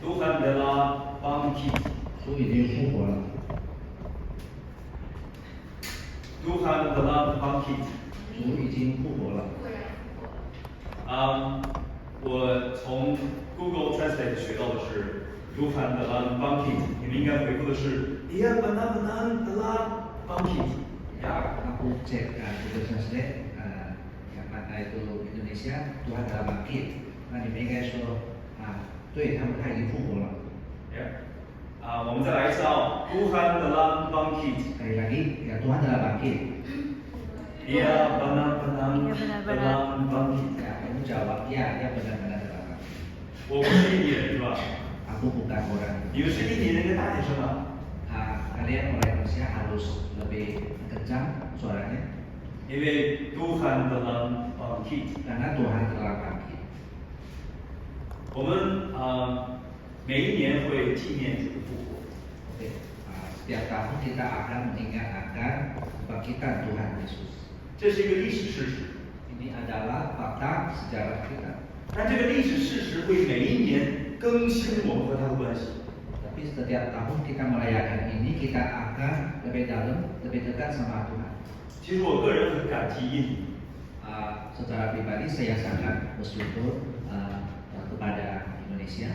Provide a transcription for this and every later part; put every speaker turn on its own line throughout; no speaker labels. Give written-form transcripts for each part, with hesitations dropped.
Tuhan telah bangkit.
主已经复活了，
Tuhan telah bangkit.
主已经复活了。
我从 Google Translate 学到的是 Tuhan telah bangkit， 你们应该回复的是 Dia benar-benar telah bangkit。
Ya, aku cek Google Translate yang kata itu Indonesia Tuhan telah bangkit. Nah, di mereka说对他已经复活了。
我们再来一次Tuhan telah bangkit.
Sekali lagi, ya Tuhan telah bangkit.
Dia benar-benar telah bangkit.
Ya, kamu jawab ya, dia benar-benar telah bangkit.
我不是印尼人是吧？
Aku bukan orang.
你们是印尼人，应该大点声啊。
Kalian orang Indonesia harus lebih kencang suaranya.
因为 Tuhan telah bangkit.
Karena Tuhan telah bangkit.
我们每一年会纪念主的复活。
Oke, setiap tahun kita akan mengingat akan kebangkitan Tuhan Yesus.
这是一个历史事实。
Ini adalah fakta sejarah kita.
但这个历史事实会每一年更新我们和他的关系。
Tapi setiap tahun kita merayakan ini, kita akan lebih dalam, lebih dekat sama Tuhan.
其实我个人很感激印尼。
Secara pribadi saya sangat bersyukur kepada Indonesia.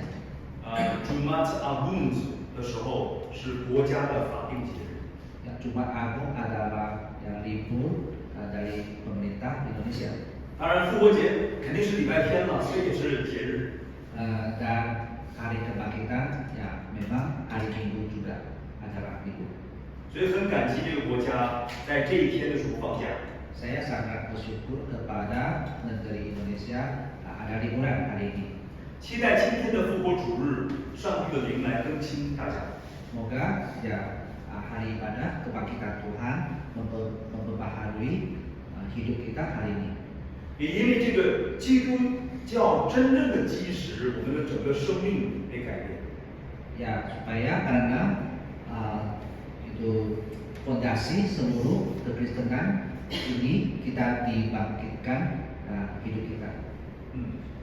Jumat Agung 的时候是国家的法定节日。
Jumat Agung adalah libur dari pemerintah Indonesia.
当然，复活节肯定是礼拜天了，所以也是节日。
Dan hari kebangkitan ya memang hari Minggu juga adalah libur.
所以很感激这个国家在这一天的时候放假。
Saya sangat bersyukur kepada negeri Indonesia ada liburan hari ini.
期待今天的复活主日，上帝的灵来更新大家。
Semoga ya hari ibadah kebangkitan Tuhan memperbaharui hidup kita hari ini.
也因为这个基督教真正的基石，我们的整个生命被改变。
Ya supaya karena itu fondasi seluruh kekristenan ini kita dibangkitkan hidup kita.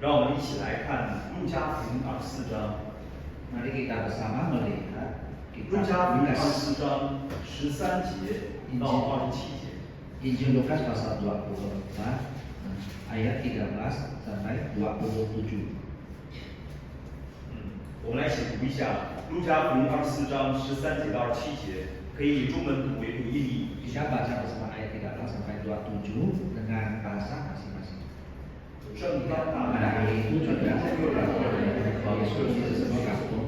让我们一起来看路加福音24章。
Mari kita bersama melihat
路加福音
Lukas
24章13节到27节。
Injil Lukas pasal 24 ayat 13 sampai 27.
我们来一起读一下路加福音24章13节到27节，可以以中文读，也可以印尼。
Kita baca bersama ayat 13 sampai 27 dengan bahasa masing-masing.
正当那
Pada
来
hari itu juga Yesus semua kampung.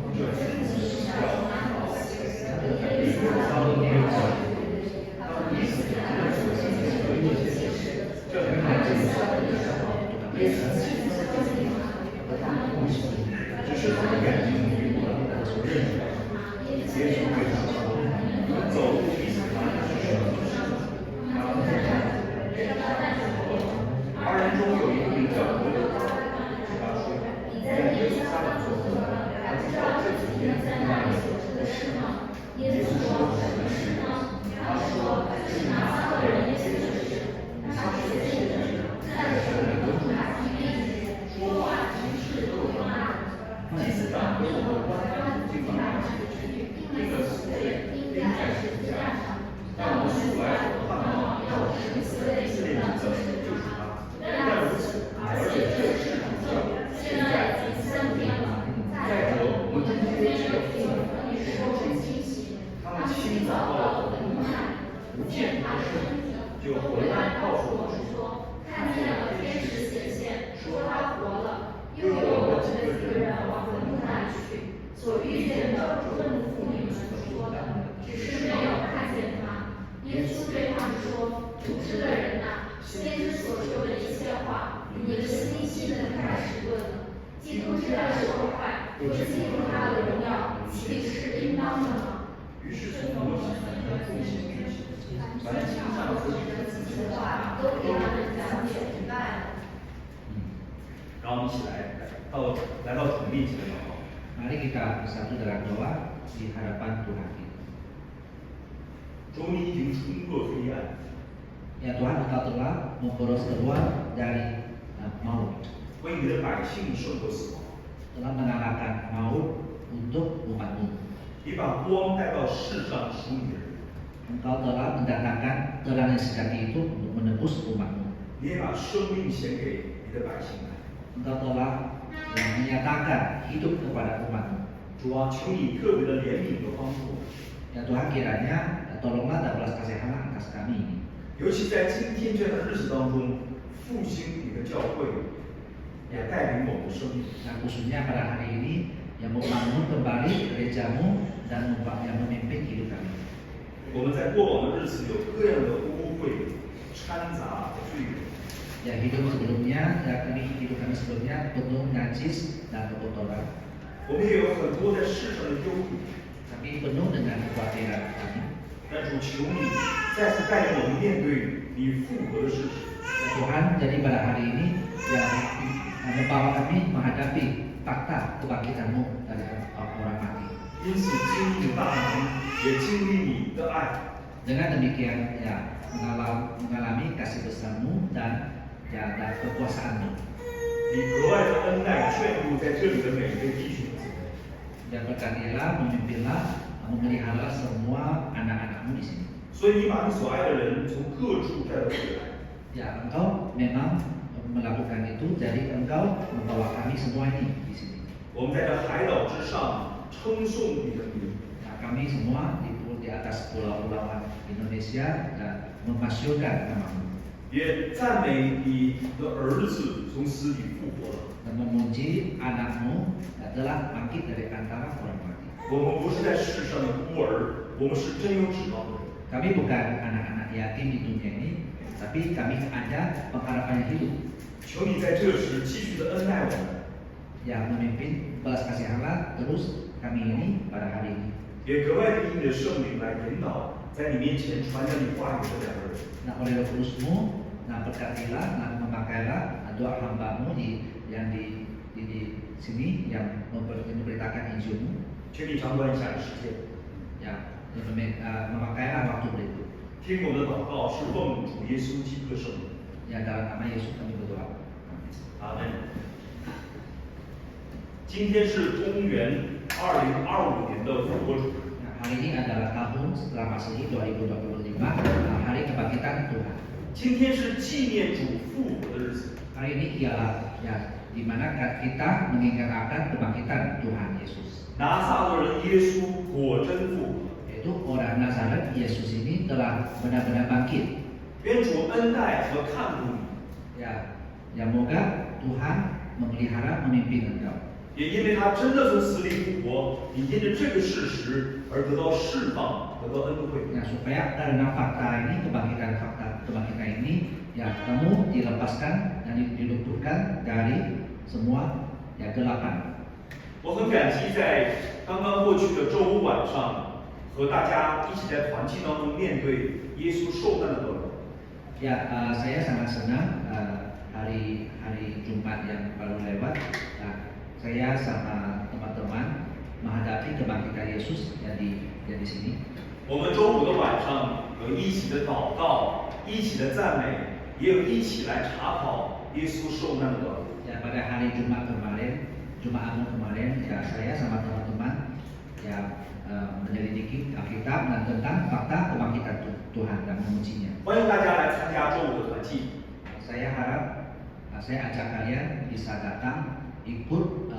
Mari kita bersatu dalam doa di hadapan Tuhan kita.
主你已经冲过黑暗，
Ya Tuhan, Engkau telah memboros keluar dari maut,
为你的百姓胜过死亡。
telah mengalahkan maut yang sejati itu untuk menebus umatmu.
你也把生命献给你的百姓来。
Engkau telah yang menyatakan hidup kepada umatmu.
主啊，求你特别的怜悯和帮助我们，
Ya Tuhan kiranya tolonglah dan belas kasihan atas kami ini.
尤其在今天这样的日子当中，复兴你的教会，也带领我们的生命。
Nah, khususnya pada hari ini yang membangun kembali gerejamu dan yang memimpin hidup kami.
我们在过往的日子有各样的污秽、掺杂和罪恶，
Ya hidup sebelumnya, hidup kami sebelumnya penuh najis dan kekotoran.
我们也有很多在世上的忧虑。
Kami penuh dengan kekhawatiran kami.
但主求你再次带领我们面对你复活的事实。
Ya Tuhan, jadi pada hari ini yang membawa kami menghadapi fakta kebangkitanmu dari orang mati.
因此经历你的大能，也经历你的爱。
Dengan demikian ya mengalami kasih besarmu dan kekuasaanmu.
你格外的恩待眷顾在这里的每一位弟兄姊妹。
Dan berkatilah, memimpinlah, memelihara semua anak-anakmu di sini.
所以你把你所爱的人从各处带到这里来。
Ya, engkau memang melakukan itu, jadi engkau membawa kami semua ini di sini.
我们在这海岛之上称颂你的名，
Nah, kami semua di atas pulau-pulauan Indonesia dan memasyurkan namamu
也赞美你的儿子从死里复活了。
dan memuji anakmu telah bangkit dari antara orang mati.
我们不是在世上的孤儿，我们是真有指望的人。
Kami bukan anak-anak yatim di dunia ini, tapi kami ada pengharapan yang hidup.
求你在这时继续的恩待我们，
Yang memimpin belas kasihanlah terus kami ini pada hari ini.
也格外的以你的圣灵来引导，在你面前传讲你话语的两个人。
Nah, oleh Roh Kudus-Mu, nah berkatilah, nah memakailah doa hamba-Mu yang di sini yang memberitakan Injil-Mu.
请你掌管以下的时间，
Ya, memakailah waktu berikut.
听我们的祷告是奉主耶稣基督的圣名。
Ya, dalam nama Yesus kami berdoa.
阿门。今天是公元2025年的复活主日，
Nah, hari ini adalah tahun setelah Masehi 2025, hari kebangkitan Tuhan.
今天是纪念主复活的日子。
Hari ini ialah ya di mana kita mengingatkan kebangkitan Tuhan Yesus.
拿撒勒人耶稣果真复活，
Yaitu orang Nazaret Yesus ini telah benar-benar bangkit.
愿主恩待和看顾你。
Ya, moga Tuhan memelihara, memimpin engkau.
也因为他真的从死里复活，你因着这个事实而得到释放，得到恩惠。
Nah, supaya karena fakta ini, kebangkitan ini, ya kamu dilepaskan dan diluputkan dari semua ya kegelapan.
我很感激在刚刚过去的周五晚上，和大家一起在团契当中面对耶稣受难的段落。
Ya, saya sangat senang hari Jumat yang baru lewat. Saya sama teman-teman menghadapi kebangkitan Yesus yang di sini.
我们周五的晚上有一起的祷告，一起的赞美，也有一起来查考耶稣受难的段落。
Ya, pada hari Jumat Agung kemarin, ya saya sama teman-teman ya menyelidiki Alkitab dan tentang fakta kebangkitan Tuhan dan memujinya.
欢迎大家来参加周五的团契。
Saya harap saya ajak kalian bisa datang ikut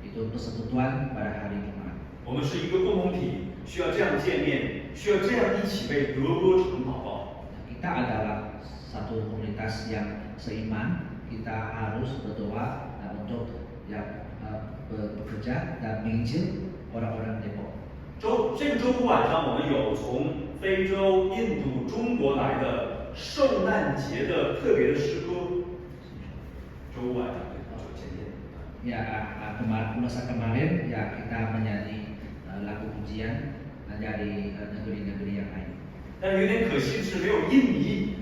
itu persekutuan pada hari Jumat.
我们是一个共同体，需要这样见面，需要这样一起为德国城祷告。
Kita adalah satu komunitas yang seiman. Kita harus berdoa untuk ya bekerja dan menginjil orang-orang Depok.
这个周五晚上，我们有从非洲、印度、中国来的受难节的特别的诗歌。周五晚上，前天。
Ya, masa kemarin ya kita menyanyi lagu pujian dari negeri-negeri yang lain.
但是有点可惜的是，没有印尼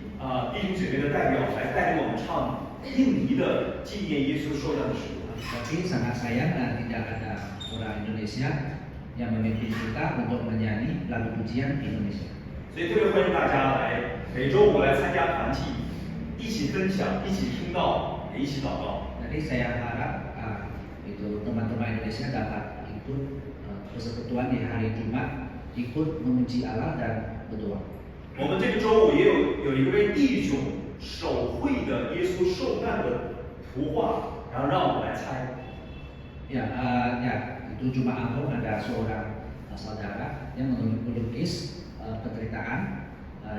弟兄姐妹的代表来带领我们唱印尼的纪念耶稣受难的诗歌。
Tapi sangat sayang tidak ada orang Indonesia yang memimpin kita untuk menyanyi lagu pujian Indonesia.
所以特别欢迎大家来每周五来参加团契，一起分享，一起听到，也一起祷告。
Jadi saya harap itu teman-teman Indonesia dapat ikut persekutuan di hari Jumat, ikut memuji Allah dan berdoa.
我们这个周五也有一位弟兄手绘的耶稣受难的图画，然后让我们来猜。
Itu Jumat Agung ada seorang saudara yang melukis penderitaan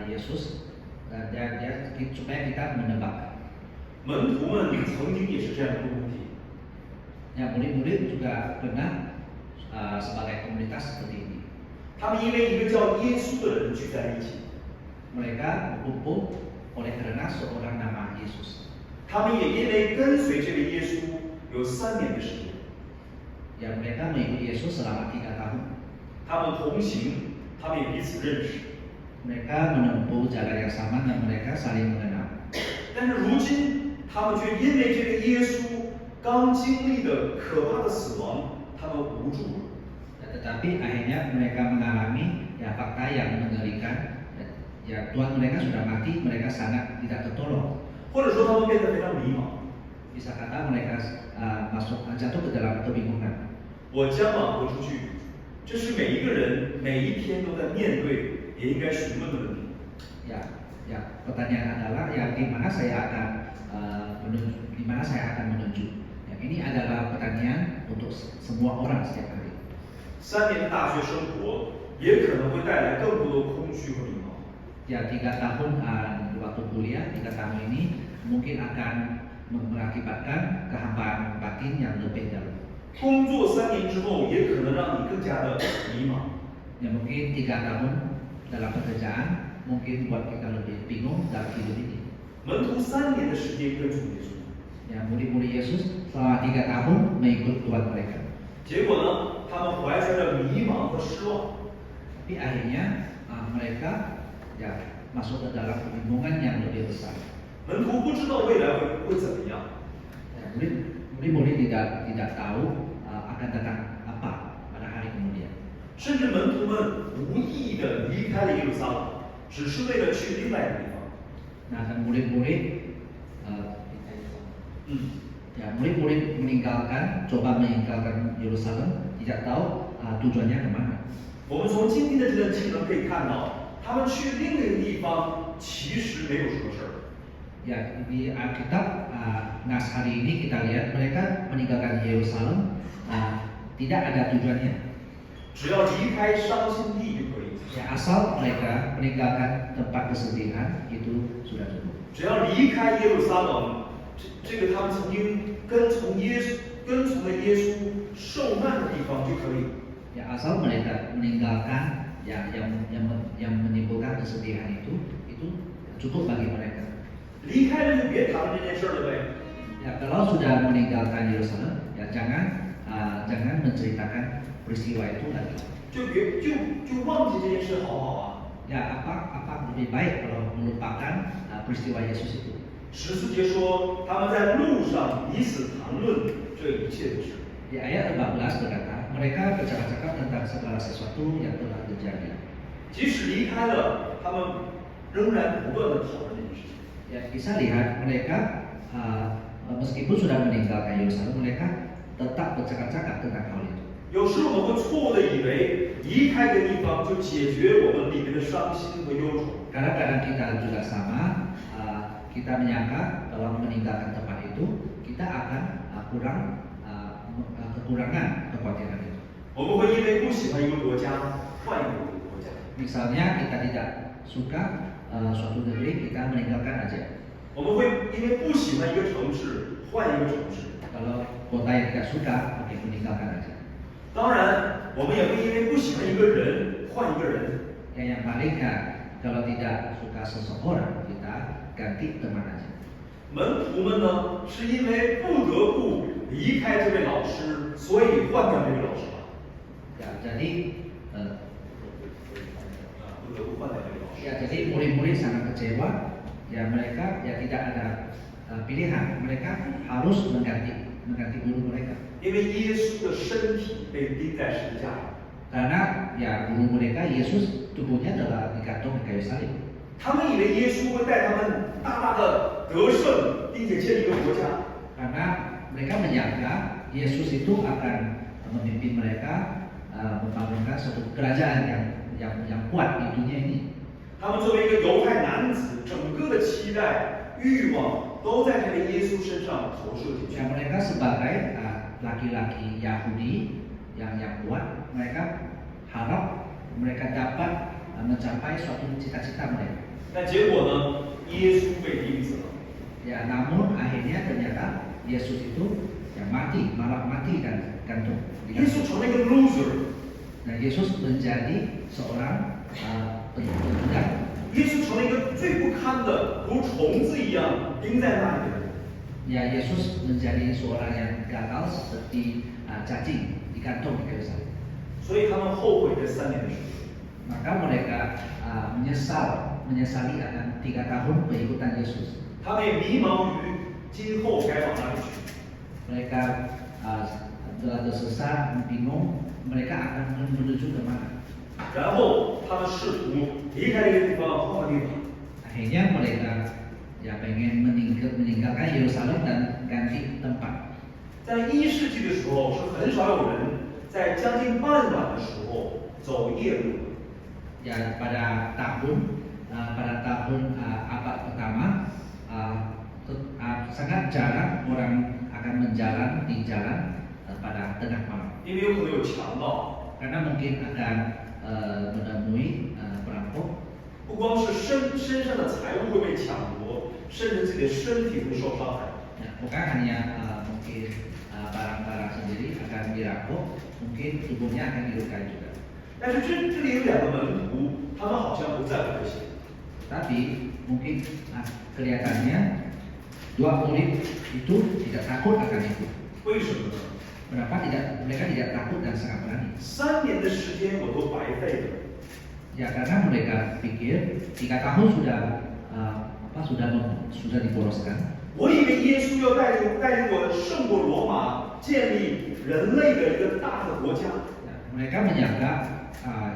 Yesus dan dia supaya kita menebak.
门徒们曾经也是这样的问题。
Murid-murid juga pernah sebagai komunitas seperti ini.
他们因为一个叫耶稣的人聚在一起，
Mereka berkumpul oleh karena seorang nama Yesus.
他们也因为跟随这位耶稣有3年的时间，
Mereka mengikuti Yesus selama 3 tahun.
他们同行，他们也彼此认识。
Mereka menempuh jalan yang sama dan mereka saling mengenal.
但是如今，他们却因为这个耶稣刚经历的可怕的死亡，他们无助了。
Tetapi akhirnya mereka mengalami fakta yang mengerikan. Tuhan mereka sudah mati, mereka sangat tidak tertolong.
或者说他们变得非常迷茫。
Bisa kata mereka jatuh ke dalam kebingungan.
我将往何处去？这是每一个人每一天都在面对，也应该询问的问题。
Pertanyaan adalah di mana saya akan menuju. Ini adalah pertanyaan untuk semua orang setiap hari.
3年的大学生活也可能会带来更多的空虚和迷茫。
3 tahun waktu kuliah, 3 tahun ini mungkin akan mengakibatkan kehampaan batin yang lebih dalam.
工作3年之后，也可能让你更加的迷茫。
Mungkin 3 tahun dalam pekerjaan mungkin buat kita lebih bingung dalam hidup ini.
门徒3年的时间跟从耶稣，
Murid-murid Yesus selama 3 tahun mengikut Tuhan mereka.
结果呢，他们怀揣着迷茫和失望。
Tapi akhirnya mereka masuk ke dalam kebingungan yang lebih besar.
门徒不知道未来会怎么样，
Murid-murid tidak tahu akan datang apa pada hari kemudian.
甚至门徒们无意的离开了耶路撒冷，只是为了去另外一个地方。
Dan murid-murid coba meninggalkan Yerusalem, tidak tahu tujuannya kemana.
我们从今天的这段经文可以看到，他们去另一个地方其实没有什么事儿。
Di Alkitab nas hari ini kita lihat mereka meninggalkan Yerusalem tidak ada tujuannya.
只要离开伤心地就可以。
Asal mereka meninggalkan tempat kesedihan itu sudah cukup.
只要离开耶路撒冷，这个他们曾经跟从的耶稣受难的地方就可以。
Asal mereka meninggalkan yang menimbulkan kesedihan itu cukup bagi mereka.
离开了就别谈这件事了呗。
Kalau sudah meninggalkan Yerusalem, jangan menceritakan peristiwa itu lagi.
就忘记这件事好不好啊？
Apa lebih baik kalau melupakan peristiwa Yesus itu?
14节说他们在路上彼此谈论这一切的事。
Di ayat 14 berkata, mereka bercakap-cakap tentang segala sesuatu yang telah terjadi.
即使离开了，他们仍然不断的讨论这件事情。
Bisa lihat mereka meskipun sudah meninggalkan Yerusalem, mereka tetap bercakap-cakap tentang hal itu.
有时我们会错误的以为离开一个地方就解决我们里面的伤心和忧愁。
Kadang-kadang kita juga sama, kita menyangka kalau meninggalkan tempat itu kita akan kekurangan kekhawatiran itu.
我们会因为不喜欢一个国家换一个国家。
Misalnya kita tidak suka suatu negeri, kita meninggalkan aja.
我们会因为不喜欢一个城市换一个城市。
Kalau kota yang tidak suka, oke meninggalkan aja.
当然，我们也会因为不喜欢一个人换一个人。
Yang paling kalau tidak suka seseorang, kita ganti teman aja.
门徒们呢，是因为不得不离开这位老师，所以换掉这位老师吧。
Jadi
不得不换掉这位老师。
jadi murid-murid sangat kecewa. Mereka tidak ada pilihan. Mereka harus mengganti guru mereka.
因为耶稣的身体被钉在十字架上。
Karena guru mereka Yesus tubuhnya telah digantung di kayu salib.
他们以为耶稣会带他们大大的得胜，并且建立一个国家。
Karena mereka menyangka Yesus itu akan memimpin mereka membangunkan suatu kerajaan yang kuat di dunia ini.
他们作为一个犹太男子，整个的期待、欲望都在这个耶稣身上投射进去。
Ya, mereka sebagai laki-laki Yahudi yang kuat, mereka harap mereka dapat mencapai suatu cita-cita mereka.
但结果呢，耶稣被钉死了。
Ya, namun akhirnya ternyata Yesus itu malah mati dan gantung.
耶稣成了一个 loser，
Dan Yesus menjadi seorang pengangguran.
耶稣成了一个最不堪的，如虫子一样钉在那里的人。
Ya, Yesus menjadi seorang yang gagal seperti cacing digantung di kayu salib.
所以他们后悔这3年的时间。
Maka mereka menyesali akan 3 tahun pengikutan Yesus.
他们也迷茫于今后该往哪里去。
Mereka telah tersesat, bingung mereka akan menuju ke mana.
然后他们试图离开这个地方，换个地方。
Akhirnya mereka pengen meninggalkan Yerusalem dan ganti tempat.
在1世纪的时候，是很少有人在将近傍晚的时候走夜路。
Ya, pada tahun abad pertama sangat jarang orang akan menjalan di jalan pada tengah malam.
因为有可能有强盗，
Karena mungkin akan menemui perampok.
不光是身上的财物会被抢夺，甚至自己的身体会受伤害。
Ya, bukan hanya mungkin barang-barang sendiri akan dirampok, mungkin tubuhnya akan dilukai juga.
但是这里有2个门徒，他们好像不在乎这些。
Tapi mungkin kelihatannya 2 murid itu tidak takut akan itu.
为什么呢？
Mereka tidak takut dan sangat berani.
3年的时间我都白费了。
Ya, karena mereka pikir 3 tahun sudah diboroskan.
我以为耶稣要带领我胜过罗马，建立人类的一个大的国家。
Ya, mereka menyangka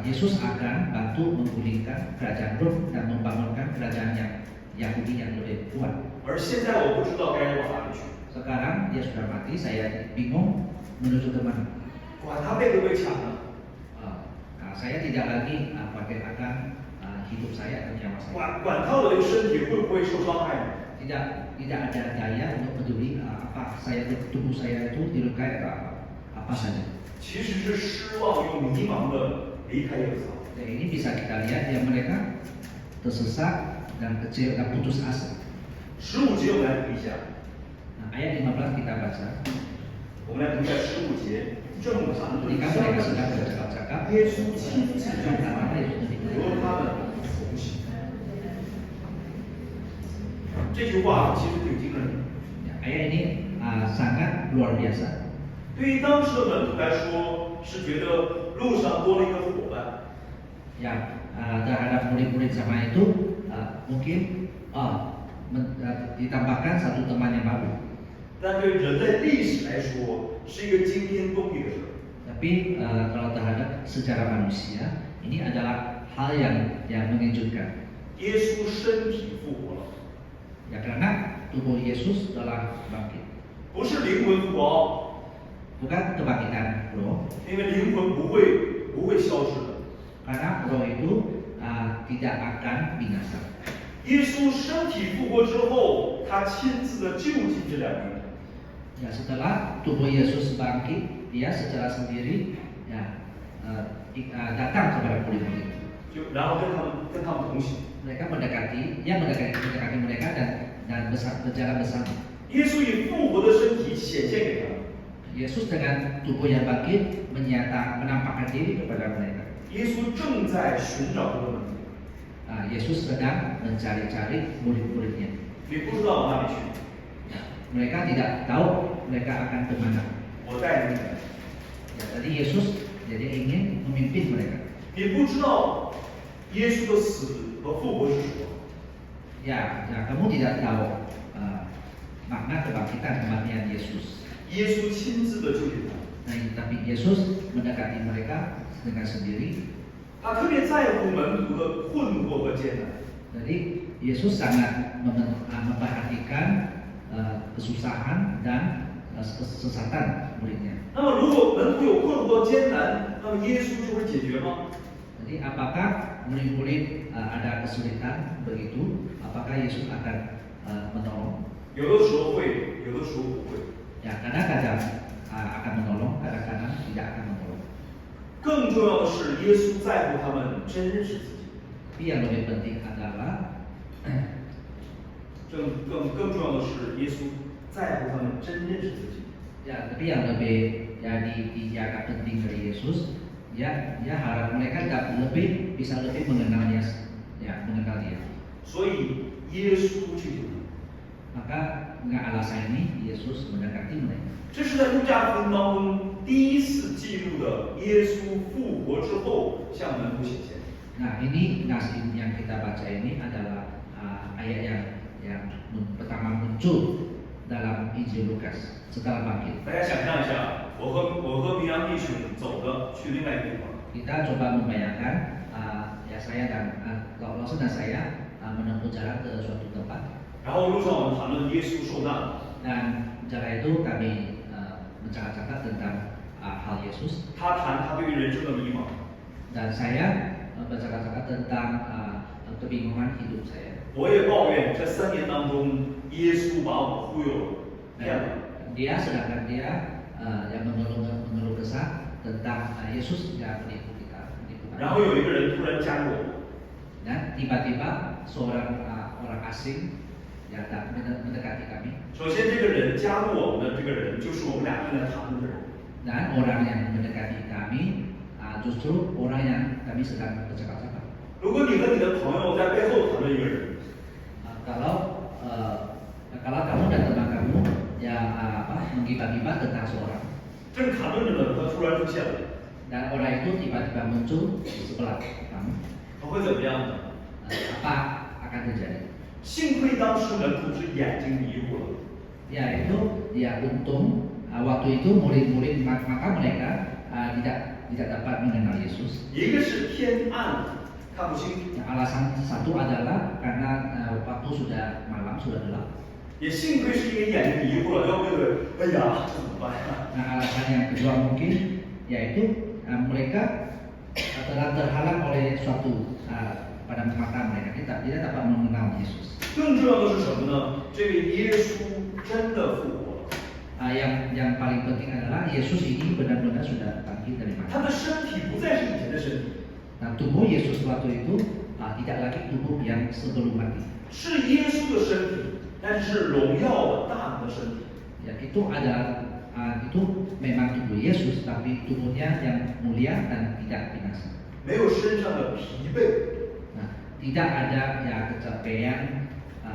Yesus akan bantu menggulingkan kerajaan Rom dan membangunkan kerajaan yang Yahudi yang lebih kuat.
而现在我不知道该往哪里去，
Sekarang dia sudah mati, saya bingung menuju ke mana.
管他被不被抢呢？
Saya tidak lagi pikirkan hidup saya atau nyawa saya.
管他我的身体会不会受伤害呢？
Tidak ada daya untuk peduli tubuh saya itu dilukai atau apa saja.
其实是失望又迷茫的离开耶路撒冷。
Dan ini bisa kita lihat ya, mereka tersesat dan kecil dan putus asa.
15节我们来读一下，
Ayat 15 kita baca.
我们来读一下15节。正常的
Ketika mereka sedang bercakap-cakap,
耶稣亲自就
yang
在
pertama Yesus
和他们同行。这句话其实挺惊人的。
Ayat ini sangat luar biasa.
对于当时的门徒来说，是觉得路上多了一个伙伴。
Ya, terhadap murid-murid zaman itu mungkin ditambahkan satu teman yang baru.
但对人类历史来说，是一个惊天动地的事。
Tapi kalau terhadap sejarah manusia, ini adalah hal yang mengejutkan.
耶稣身体复活了，
Ya, karena tubuh Yesus telah bangkit.
不是灵魂复活，
Bukan kebangkitan roh,
因为灵魂不会消失的。
karena roh itu tidak akan binasa.
耶稣身体复活之后，他亲自的救济这2个人。
Ya, setelah tubuh Yesus bangkit, dia secara sendiri datang kepada murid-murid.
然后跟他们同行。
Mereka mendekati mereka dan berjalan bersama.
耶稣以复活的身体显现给他们。
Yesus dengan tubuh yang bangkit menampakkan diri kepada mereka.
耶稣正在寻找他的门徒，
Yesus sedang mencari-cari murid-muridnya.
你不知道往哪里去，
Mereka tidak tahu mereka akan kemana.
我带领你们。
Ya, tadi Yesus jadi ingin memimpin mereka.
你不知道耶稣的死和复活是什么，
Ya, kamu tidak tahu makna kebangkitan kematian Yesus.
耶稣亲自的救济他们。
Tapi Yesus mendekati mereka dengan sendiri.
他特别在乎门徒的困惑和艰难。
Jadi Yesus sangat memperhatikan kesusahan dan kesesatan muridnya.
那么，如果门徒有困惑艰难，那么耶稣就会解决吗？
Jadi apakah murid-murid ada kesulitan begitu? Apakah Yesus akan menolong?
有的时候会，有的时候不会。
Ya, kadang-kadang akan menolong, kadang-kadang tidak akan menolong.
更重要的是，耶稣在乎他们真实自己。
Tapi yang lebih penting adalah
更重要的是，耶稣在乎他们真认识自己。
ya, tapi yang lebih dijaga penting dari Yesus, dia harap mereka bisa lebih mengenalnya, ya, mengenal dia.
所以耶稣去救他们。
Maka dengan alasan ini Yesus mendekati mereka.
这是在路加福音当中第一次记录的耶稣复活之后向门徒显现。
Nah, ini nas yang kita baca ini adalah ayat yang pertama muncul dalam Injil Lukas setelah bangkit.
大家想象一下，我和明阳弟兄走的去另外一个地方，
Kita coba membayangkan ya saya dan Lawson dan saya menempuh jalan ke suatu tempat.
然后路上我们谈论耶稣受难，
Dan jalan itu kami mencatat tentang hal Yesus
他谈他对于人生的迷茫，
dan saya bercakap-cakap tentang kebingungan hidup saya.
我也抱怨这3年当中耶稣把我忽悠了，骗了。
Sedangkan dia yang mengeluh kesah tentang Yesus yang menipu kita.
然后有一个人突然加入我，
Dan tiba-tiba seorang orang asing yang mendekati kami.
首先这个人加入我们的这个人就是我们俩正在谈论的人。
Dan orang yang mendekati kami justru orang yang kami sedang bercakap-cakap.
如果你和你的朋友在背后谈论一个人，
Kalau kamu dan teman kamu ya menggibah-gibah tentang seorang
正谈论着呢，他突然出现了，
dan orang itu tiba-tiba muncul di sebelah kamu,
他会怎么样呢？
apa akan terjadi?
幸亏当时门徒是眼睛迷糊了，
Yaitu ya untung waktu itu murid-murid maka mereka tidak dapat mengenal Yesus.
一个是天暗了，看不清，
Alasan satu adalah karena waktu sudah malam, sudah gelap.
也幸亏是因为眼睛迷糊了，要不对，哎呀，这怎么办呀？
Nah, alasan yang kedua mungkin yaitu mereka telah terhalang oleh suatu pada mata mereka, tidak dapat mengenal Yesus.
更重要的是什么呢？这位耶稣真的复活了，
Yang paling penting adalah Yesus ini benar-benar sudah bangkit dari
他
mati.
的身体不再是以前的身体，
Nah, tubuh Yesus waktu itu tidak lagi tubuh yang sebelum mati.
是耶稣的身体，但是是荣耀的大能的身体。
Ya, itu memang tubuh Yesus, tapi tubuhnya yang mulia dan tidak binasa.
没有身上的疲惫，
Nah, tidak ada ya kecapean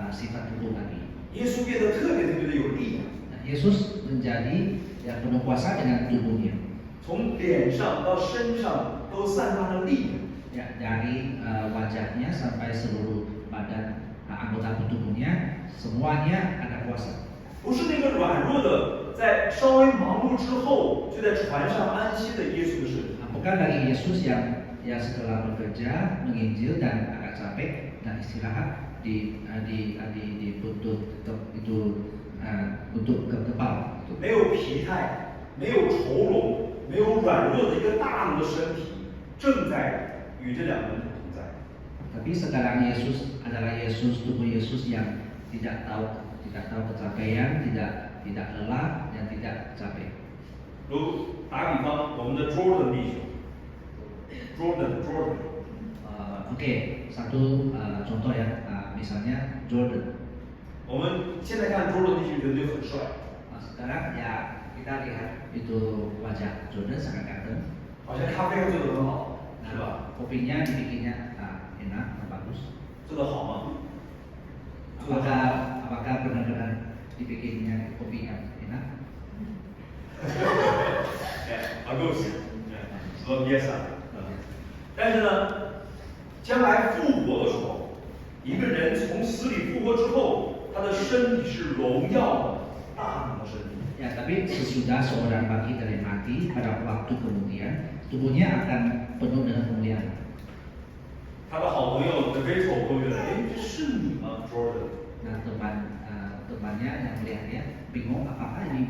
sifat tubuh lagi.
耶稣变得特别的有力量，
Nah, Yesus menjadi ya penuh kuasa dengan tubuhnya.
从脸上到身上都散发着力量。
Ya, dari wajahnya sampai seluruh badan anggota tubuhnya semuanya ada kuasa.
不是那个软弱的，在稍微忙碌之后就在船上安息的耶稣的身体。
Bukan lagi Yesus yang setelah bekerja menginjil dan agak capek dan istirahat di buntut itu untuk kepala.
没有疲态，没有愁容，没有软弱的一个大能的身体，正在与这两个门徒同在。
Tapi sekarang Yesus adalah tubuh Yesus yang tidak tahu kecapean, tidak lelah dan tidak capek.
如打比方，我们的 Jordan 弟兄，Jordan，
Oke, satu contoh ya, misalnya Jordan.
我们现在看 Jordan 弟兄人就很帅，
Sekarang ya kita lihat itu wajah Jordan sangat ganteng.
好像咖啡还做得很好，是吧？
Kopinya dibikinnya enak, bagus.
做得好吗？做得好。
Apakah benar-benar dibikinnya kopinya enak?
bagus，说 yes 但是呢，将来复活的时候，一个人从死里复活之后，他的身体是荣耀的大能的身体。
Ya, tapi sesudah seorang bangkit dari mati pada waktu kemudian tubuhnya akan penuh dengan kemuliaan.
他的好朋友 David 都觉得，哎，这是你吗 ，Jordan？
Nah, temannya yang melihatnya bingung apakah ini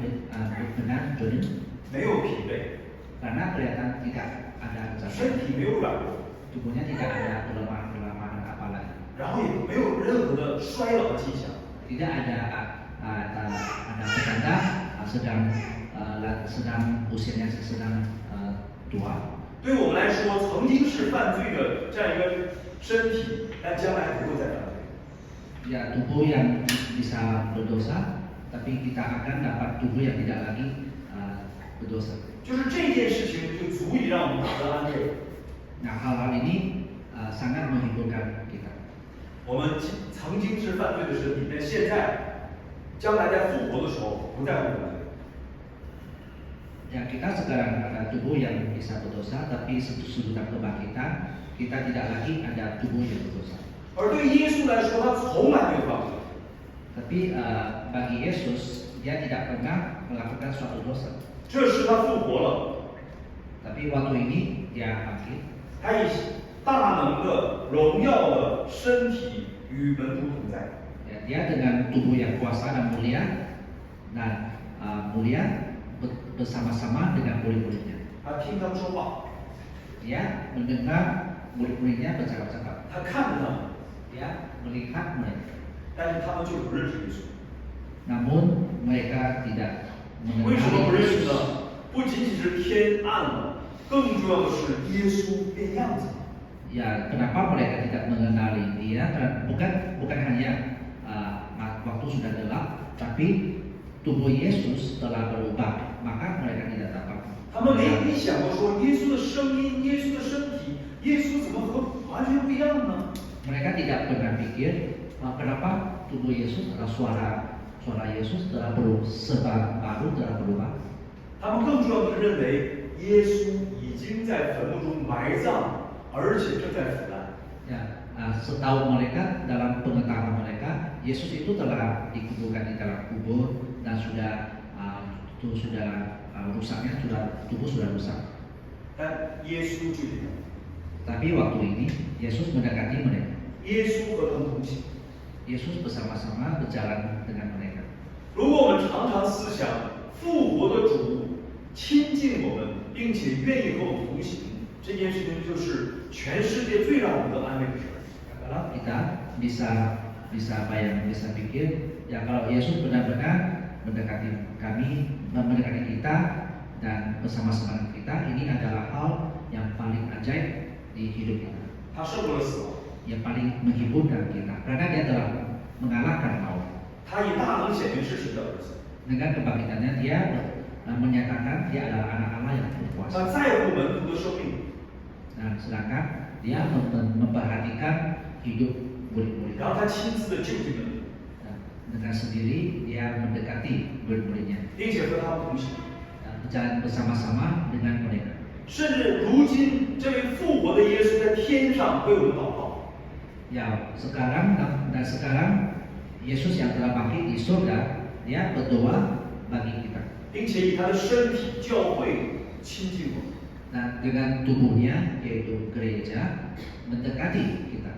benar Jordan?
没有疲惫，
Karena kelihatan tidak ada
身
kecapean.
体没有软弱，
tubuhnya tidak ada kelemahan apa lagi,
然后也没有任何的衰老的迹象。
tidak ada petanda sedang usianya sedang tua.
对我们来说，曾经是犯罪的这样一个身体，但将来不会再犯罪。
Ya, tubuh yang bisa berdosa, tapi kita akan dapat tubuh yang tidak lagi berdosa.
就是这件事情就足以让我们得安慰。
Nah, hal-hal ini sangat menghiburkan kita.
我们曾经是犯罪的身体，但现在将来在复活的时候不再会犯罪。
Ya, kita sekarang ada tubuh yang bisa berdosa, tapi sesudah kebangkitan kita tidak lagi ada tubuh yang berdosa.
而对耶稣来说，他从来没有犯罪。
Tapi bagi Yesus, dia tidak pernah melakukan suatu dosa.
这时他复活了，
Tapi waktu ini dia bangkit.
他以大能的、荣耀的身体与门徒同在。
Ya, dia dengan tubuh yang kuasa dan mulia bersama-sama dengan murid-muridnya.
他听他们说话，
Dia mendengar murid-muridnya bercakap-cakap.
他看着他们，
Dia melihat mereka.
但是他们就不认识耶稣。
Namun mereka tidak
为什么不认
mengenali
识
Yesus.
呢？不仅仅是天暗了，更重要的是耶稣变样子了。
Ya, kenapa mereka tidak mengenali dia? Bukan hanya waktu sudah gelap, tapi tubuh Yesus telah berubah, maka mereka tidak dapat.
他们没想过说耶稣的声音、耶稣的身体、耶稣怎么和完全不一样呢？
Mereka tidak pernah pikir kenapa tubuh Yesus atau suara Yesus telah serba baru, telah berubah.
他们更重要的是认为耶稣已经在坟墓中埋葬，而且正在腐烂。
Ya, setahu mereka, dalam pengetahuan mereka, Yesus itu telah dikuburkan di dalam kubur dan sudah rusaknya, tubuh sudah rusak.
但耶稣距离他们，
Tapi waktu ini Yesus mendekati mereka.
耶稣和他们同行。
Yesus bersama-sama berjalan dengan mereka.
如果我们常常思想复活的主亲近我们，并且愿意和我们同行，这件事情就是全世界最让我们得安慰的事儿。
Kalau kita bisa pikir, ya kalau Yesus benar-benar mendekati kita dan bersama-sama dengan kita, ini adalah hal yang paling ajaib di hidup kita,
他胜过了死亡，
yang paling menghiburkan kita, karena dia telah mengalahkan maut.
他以大能显明是神的儿子，
Dengan kebangkitannya dia menyatakan dia adalah anak Allah yang berkuasa.
他在乎门徒的生命，
Nah, sedangkan dia memperhatikan hidup murid-murid.
然后他亲自的救济门徒，
Nah, dengan sendiri dia mendekati murid-muridnya,
并且和他们同行。
berjalan bersama-sama dengan mereka.
甚至如今这位复活的耶稣在天上为我们祷告，
Ya, sekarang Yesus yang telah bangkit di surga, dia berdoa bagi kita.
并且以他的身体教会亲近我们。
Nah, dengan tubuhnya yaitu gereja mendekati kita.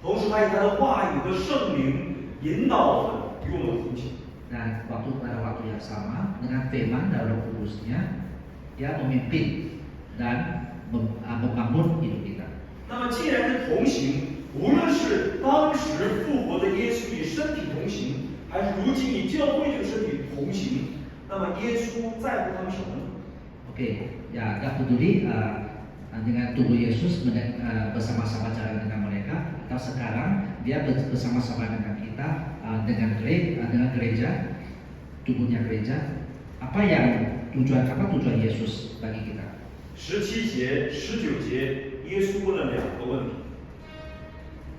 同时，他以他的话语和圣灵引导我们，与我们同行。
Dan pada waktu yang sama dengan firman dan Roh Kudusnya, dia memimpin dan membangun hidup kita.
那么，既然是同行，无论是当时复活的耶稣以身体同行，还是如今以教会这个身体同行，那么耶稣在乎他们什么呢？
Oke, ya gak peduli dengan tubuh Yesus bersama-sama jalan dengan mereka, atau sekarang dia bersama-sama dengan kita dengan gereja, tubuhnya gereja. Apa tujuan Yesus bagi kita?
17节、19节，耶稣问了2个问题。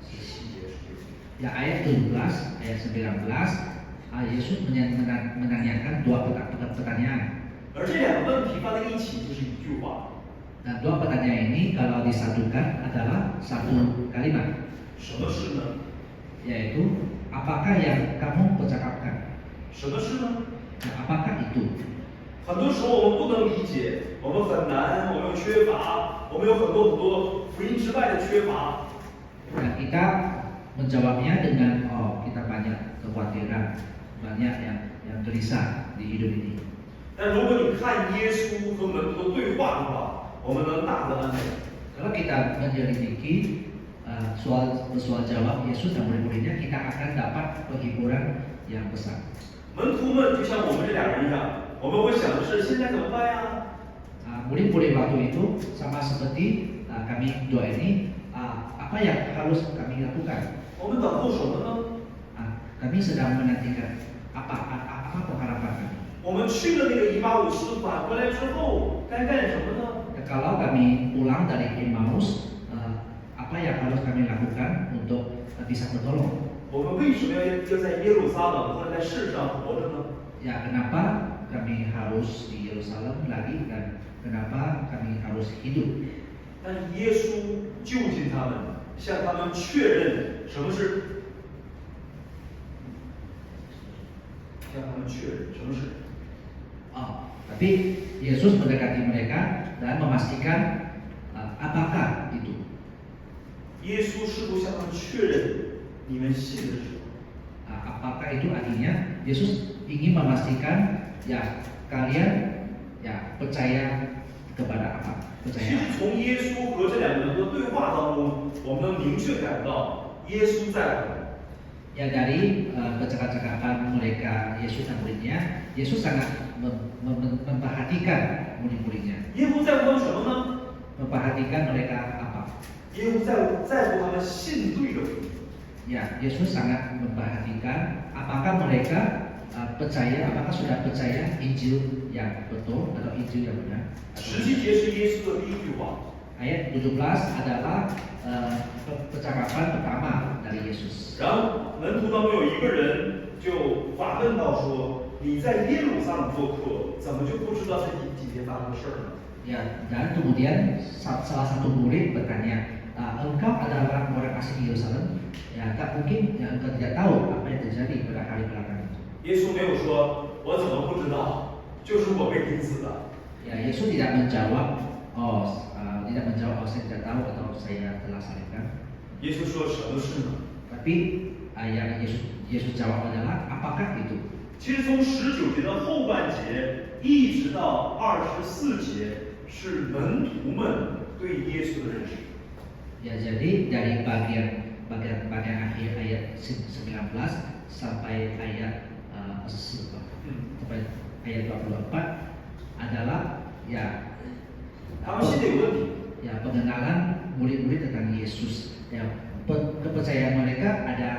17节、19节。
Ya, ayat 17, ayat 19, Yesus menanyakan dua pertanyaan.
而这2个问题放在一起就是一句话。
Nah, dua pertanyaan ini kalau disatukan adalah satu kalimat,
什么事呢？
yaitu apakah yang kamu percakapkan?
什么事呢？
Nah, apakah itu?
很多时候我们不能理解，我们很难，我们有缺乏，我们有很多福音之外的缺乏。
Nah, kita menjawabnya dengan kita banyak kekhawatiran, banyak yang gelisah di hidup ini.
但如果你看耶稣和门徒的对话的话，我们能大得安慰。
Kalau kita menyelidiki soal jawab Yesus dan murid-muridnya, kita akan dapat penghiburan yang besar.
门徒们就像我们这俩人一样，我们会想的是现在怎么办呀？
Murid-murid waktu itu sama seperti kami dua ini, apa yang harus kami lakukan?
我们等候什么呢？
Kami sedang menantikan apa pengharapan kami.
我们去了那个以马忤斯，返回来之后该干什么呢？
Kalau kami pulang dari Emmaus, apa yang harus kami lakukan untuk bisa bertolong?
我们为什么要在耶路撒冷或者在世上活着呢？
Ya, kenapa kami harus di Yerusalem lagi dan kenapa kami harus hidup?
但是耶稣就近他们，向他们确认什么是，向他们确认什么是。
Tapi Yesus mendekati mereka dan memastikan apakah itu.
耶稣试图向他们确认你们信的是什么。
Apakah itu artinya Yesus ingin memastikan ya kalian ya percaya kepada apa?
其
Percaya.
实从耶稣和这两个人的对话当中，我们能明确感到耶稣在乎。
Ya dari percakapan mereka Yesus dan muridnya, Yesus sangat memperhatikan murid-muridnya.
耶稣在乎他们什么呢？
Memperhatikan mereka apa?
耶稣在乎他们信对的福音。
Ya, Yesus sangat memperhatikan apakah mereka percaya, apakah sudah percaya Injil yang betul atau Injil yang benar.
17节是耶稣的第一句话。
Ayat 17 adalah percakapan pertama dari Yesus.
然后门徒当中有一个人就反问到说：“你在耶路撒冷做客，怎么就不知道这几天发生的事儿呢？”
Ya, dan kemudian salah satu murid bertanya, engkau adalah orang asing di Yerusalem, ya tak mungkin ya, engkau tidak tahu apa yang terjadi pada hari belakangan itu.
耶稣没有说：“我怎么不知道？就是我被钉死的。”
Ya, Yesus tidak menjawab, saya tidak tahu atau saya telah salibkan.
耶稣说：“什么事呢？”
Tapi yang Yesus jawab adalah apakah itu?
其实从19节的后半节一直到24节，是门徒们对耶稣的认识。
Ya, jadi dari bagian akhir ayat 19 sampai ayat sampai ayat 24 adalah ya
他们信的有问题。
ya pengenalan murid-murid tentang Yesus. Ya, kepercayaan mereka ada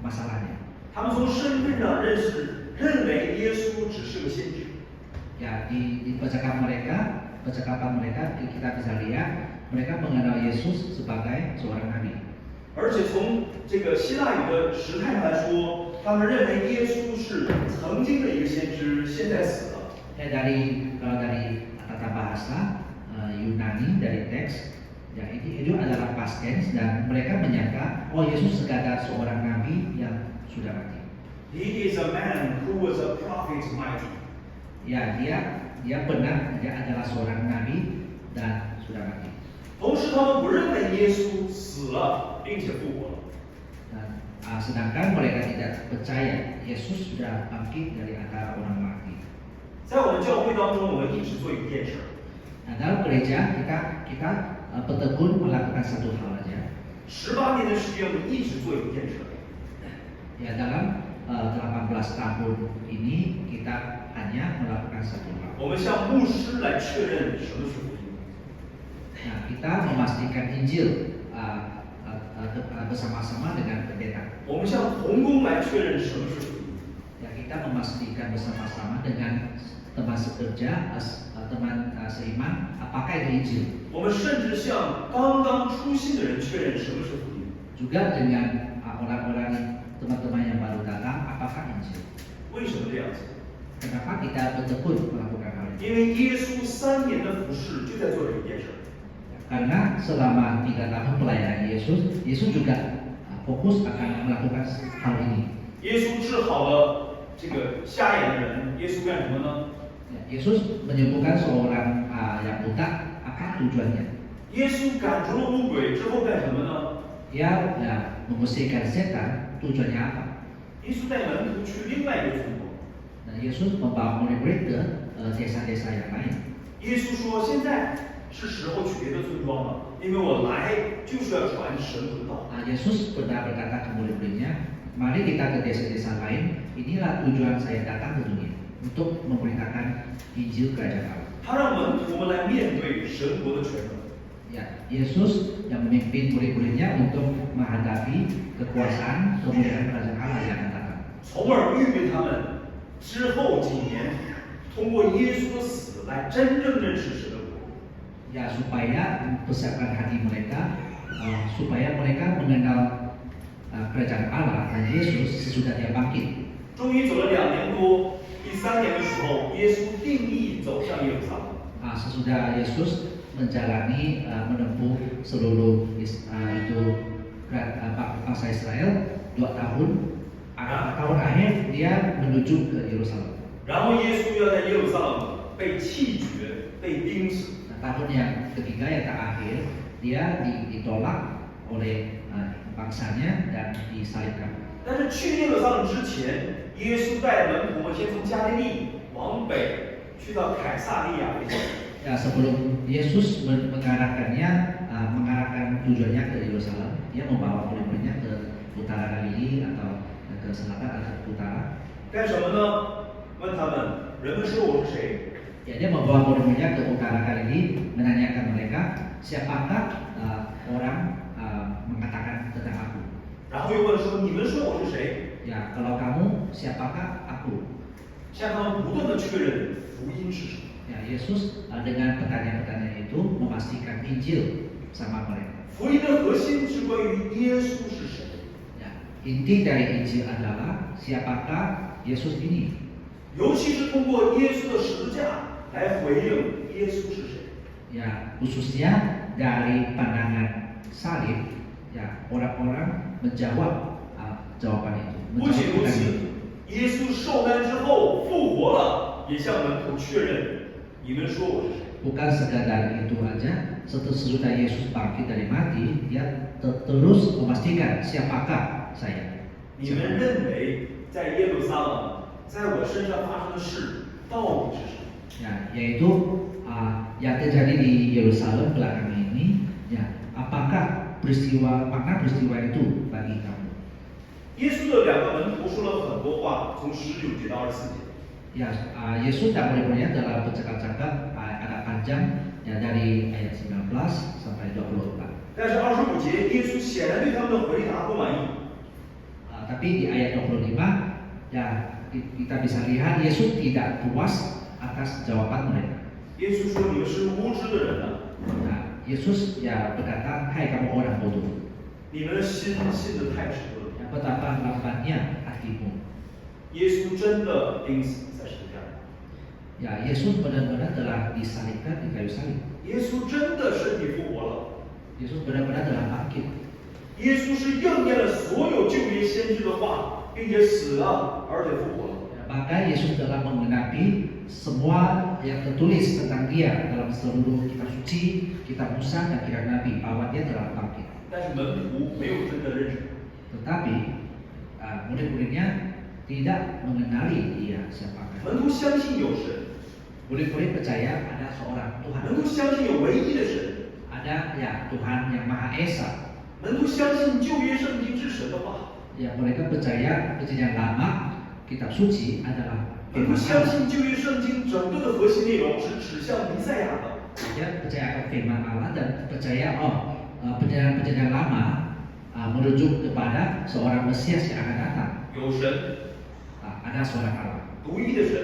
masalahnya.
他们从身份上认为耶稣只是个先知。
Ya, di percakapan mereka kita bisa lihat mereka mengenal Yesus sebagai seorang nabi.
而且从这个希腊语的时态上来说，他们认为耶稣是曾经的一个先知，现在死了。
Ya, kalau dari tata bahasa Yunani dari teks, ya itu adalah past tense dan mereka menyangka Yesus sekadar seorang nabi yang sudah mati.
He is a man who was a prophet mighty.
Ya, dia benar, dia adalah seorang nabi dan sudah mati.
同时，他们不认为耶稣死了并且复活了。
Dan sedangkan mereka tidak percaya Yesus sudah bangkit dari antara orang mati.
在我们教会当中，我们一直做一件事。
Nah, dalam gereja kita bertekun melakukan satu hal aja.
18年的时间，我们一直做一件事。
Ya, dalam 18 tahun ini kita hanya melakukan satu hal.
我们向牧师来确认什么是福音。
Nah, kita memastikan Injil bersama-sama dengan pendeta.
我们向同工来确认什么是福音。
Ya, kita memastikan bersama-sama dengan teman sekerja, teman seiman, apakah itu Injil.
我们甚至向刚刚出信的人确认什么是福音。
Juga dengan orang-orang teman-teman yang baru datang, apakah Injil.
为什么这样子？
Kenapa kita bertekun melakukan hal ini?
因为耶稣3年的服侍就在做这一件事。
Karena selama 3 tahun pelayanan Yesus juga fokus akan melakukan hal ini.
耶稣治好了这个瞎眼的人，耶稣干什么呢？
Yesus menyembuhkan seorang yang buta, apa tujuannya?
耶稣赶逐了污鬼之后干什么呢？
Dia mengusirkan setan, tujuannya apa?
耶稣带门徒去另外一个村落。
Yesus membawa murid-murid ke desa-desa yang lain.
耶稣说：“现在是时候去别的村庄了，因为我来就是要传神的道。
Yesus pernah berkata ke murid-muridnya, mari kita ke desa-desa lain. Inilah tujuan saya datang ke dunia untuk memberitakan Injil Kerajaan Allah.
他让门徒们来面对神国的权能。
Ya, Yesus yang memimpin murid-muridnya untuk menghadapi kekuasaan kemuliaan Kerajaan Allah yang akan datang.
从而预备他们之后几年通过耶稣的死来真正认识神的国。
Ya, supaya mempersiapkan hati mereka, supaya mereka mengenal Kerajaan Allah dan Yesus sesudah dia bangkit.
终于走了2年多，第3年的时候，耶稣定义走向耶路撒冷。
Sesudah Yesus menjalani menempuh seluruh bangsa Israel 2 tahun, tahun akhir dia menuju ke Yerusalem.
然后耶稣要在耶路撒冷被弃绝、被钉死。
Tahun yang ketiga yang terakhir dia ditolak oleh bangsanya dan disalibkan.
但是去耶路撒冷之前，耶稣带门徒们先从加利利往北去到凯撒利亚。
Ya, sebelum Yesus mengarahkan tujuannya ke Yerusalem, dia membawa murid-muridnya ke utara Galili atau ke selatan atau ke utara.
干什么呢？问他们，人们说我是谁？
Ya, dia membawa murid-muridnya ke utara Galili, menanyakan mereka, siapakah orang mengatakan tentang aku?
然后又问说，你们说我是谁？
Ya, kalau kamu siapakah aku?
向他们不断的确认福音是什么。
Ya, Yesus dengan pertanyaan-pertanyaan itu memastikan Injil sama mereka.
福音的核心是关于耶稣是谁。
Ya, inti dari Injil adalah siapakah Yesus ini.
尤其是通过耶稣的十字架来回应耶稣是谁。
Ya, khususnya dari pandangan salib, ya orang-orang menjawab jawaban itu.
不仅如此，耶稣受难之后复活了，也向门徒确认。 你们说我是谁？
Bukan sekadar itu aja, sesudah Yesus bangkit dari mati, dia terus memastikan siapakah saya.
你们认为在耶路撒冷，在我身上发生的事到底是什么？
Ya, yaitu yang terjadi di Yerusalem belakangan ini, ya apakah makna peristiwa itu bagi kamu?
耶稣的2个门徒说了很多话，从19节到24节。
Ya, Yesus dan murid-muridnya telah bercakap-cakap agak panjang ya dari ayat 19 sampai 24.
但是25节，耶稣显然对他们的回答不满意。
Tapi di ayat 25 ya kita bisa lihat Yesus tidak puas atas jawaban mereka.
耶稣说：“你们是无知的人啊，
Nah, Yesus ya berkata, hai kamu orang bodoh,
你们的心信得太迟了。
ya, betapa lambatnya hatimu.
耶稣真的钉死在十字架上，
Ya, Yesus benar-benar telah disalibkan di kayu salib.
耶稣真的身体复活了，
Yesus benar-benar telah bangkit.
耶稣是应验了所有旧约先知的话，并且死了，而且复活了。
Ya, maka Yesus telah menggenapi semua yang tertulis tentang dia dalam seluruh kitab suci, kitab Musa dan kitab Nabi bahwa dia telah bangkit.
但是门徒没有真的认识。
Tetapi murid-muridnya tidak mengenali dia siapakah.
门徒相信有神，
Murid-murid percaya ada seorang Tuhan.
门徒相信有唯一的神，
Ada ya Tuhan yang Maha Esa.
门徒相信旧约圣经是神的话，
Ya, mereka percaya perjanjian lama kitab suci adalah
门徒
firman
相
Allah.
信旧约圣经整个的核心内容是指向弥赛亚的。
Dia percaya akan firman Allah dan percaya perjanjian lama merujuk kepada seorang Mesias yang akan datang.
有神，
Ada seorang Allah,
独一的神。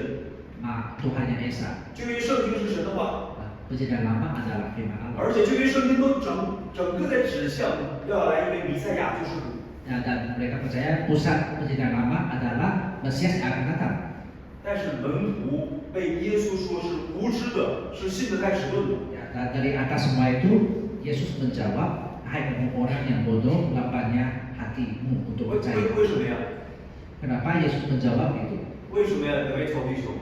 Tuhan yang Esa.
旧约圣经是神的话，
Perjanjian lama adalah firman
而
Allah.
且旧约圣经都整个在指向要来一位弥赛亚救世主。
Ya, dan mereka percaya pusat perjanjian lama adalah Mesias yang akan datang.
但是门徒被耶稣说是无知的，是信得太迟钝的。
Ya, dan dari atas semua itu Yesus menjawab, hai kamu orang yang bodoh, lambatnya hatimu untuk
为
percaya.
为什么呀？
Kenapa Yesus menjawab itu?
为什么呀？各位臭弟兄，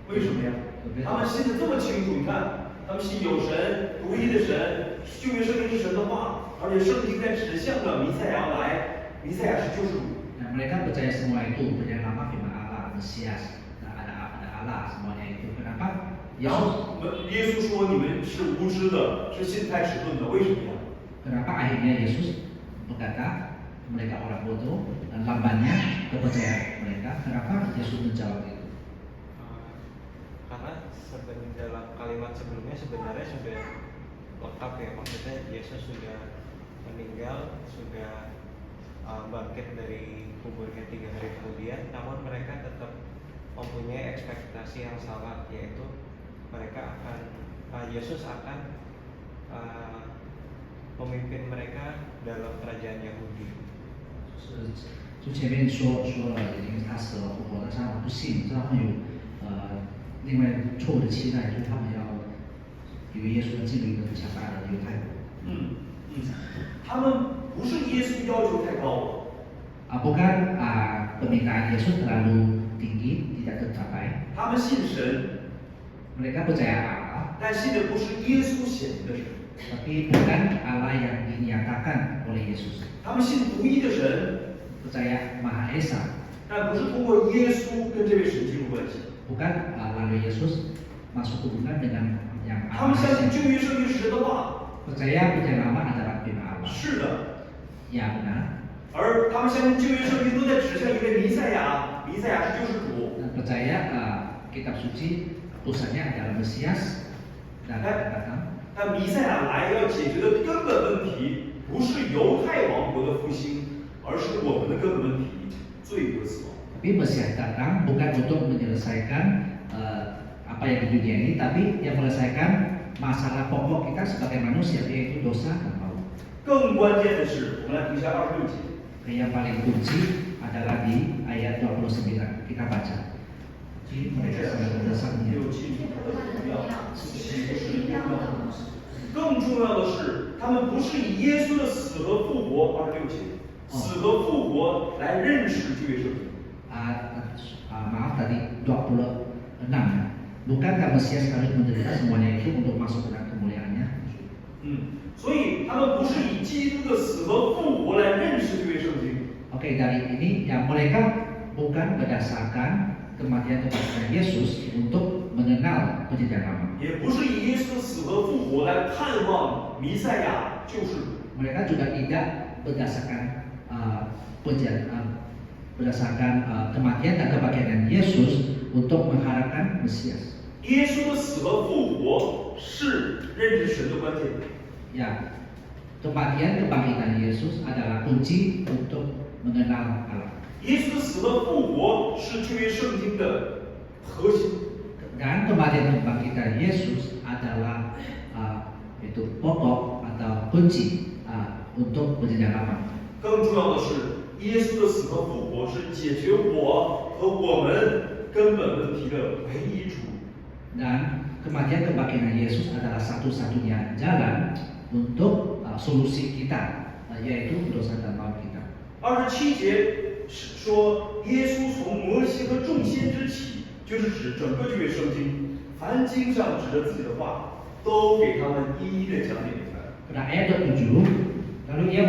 为什么呀？他们信得这么清楚，你看，他们信有神，独一的神，旧约圣经是神的话，而且圣经在指向着弥赛亚要来，弥赛亚是救世主。
Nah, mereka percaya semua itu perjanjian lama firman Allah, Mesias, ada Allah semuanya itu. Kenapa?
然后耶稣说你们是无知的，是心太迟钝的，为什么呀？
Kenapa akhirnya Yesus berkata mereka orang bodoh dan lambannya kepercayaan mereka? Kenapa Yesus menjawab itu?
Karena dalam kalimat sebelumnya sebenarnya sudah lengkap ya, maksudnya Yesus sudah meninggal, sudah bangkit dari kuburnya 3 hari kemudian, namun mereka tetap mempunyai ekspektasi yang salah, yaitu mereka akan Yesus akan memimpin mereka dalam kerajaan Yahudi.
就前面说了，因为他死了复活，但是他们不信，他们有另外错误的期待，就是他们要以为耶稣进入一个很强大的犹太国。
他们不是耶稣要求太高了。
Bukan permintaan Yesus terlalu tinggi, tidak tercapai.
他们信神，
Mereka percaya Allah,
但信的不是耶稣显明的神。
tapi bukan Allah yang dinyatakan oleh Yesus.
他们信独一的神，
Percaya Maha Esa,
但不是通过耶稣跟这位神进入关系。
bukan lalu Yesus masuk hubungan dengan yang
他们
Allah
相信
Esa.
旧约圣经是神的话，
Percaya percaya lama adalah firman Allah.
是的。
Ya benar.
而他们相信旧约圣经都在指向一位弥赛亚，弥赛亚是救世主。
Dan percaya kitab suci pusatnya adalah Mesias dan akan datang.
但弥赛亚来要解决的根本问题，不是犹太王国的复兴，而是我们的根本问题——罪和死亡。
Tapi Mesias datang bukan untuk menyelesaikan apa yang di dunia ini, tapi yang menyelesaikan masalah pokok kita sebagai manusia, yaitu dosa dan maut.
更关键的是，我们来读一下26节。
Yang paling kunci adalah di ayat 29. Kita baca. Jadi mereka sangat mendesaknya.
更重要的是，他们不是以耶稣的死和复活26节，死和复活来认识旧约圣经。
Maaf tadi 26. Bukankah Mesias harus menderita semuanya itu untuk masuk ke dalam kemuliaannya?
所以他们不是以基督的死和复活来认识旧约圣经。
Oke, dari ini ya mereka bukan berdasarkan kematian kebangkitan Yesus untuk mengenal perjanjian lama.
也不是以耶稣的死和复活来盼望弥赛亚救世主。
Mereka juga tidak berdasarkan kematian dan kebangkitan Yesus untuk mengharapkan Mesias.
耶稣的死和复活是认识神的关键。
Ya, kematian kebangkitan Yesus adalah kunci untuk mengenal Allah.
耶稣的死和复活是旧约圣经的核心。
Dan kematian kebangkitan Yesus adalah itu pokok atau kunci untuk perjanjian lama.
更重要的是，耶稣的死和复活是解决我和我们根本问题的唯一出路。
Dan kematian kebangkitan Yesus adalah satu-satunya jalan untuk solusi kita, yaitu dosa dan maut kita.
27节说，耶稣从摩西和众先知起，就是指整个旧约圣经，凡经上指着自己的话，都给他们一一的讲解明白。
Pada ayat 27, lalu ia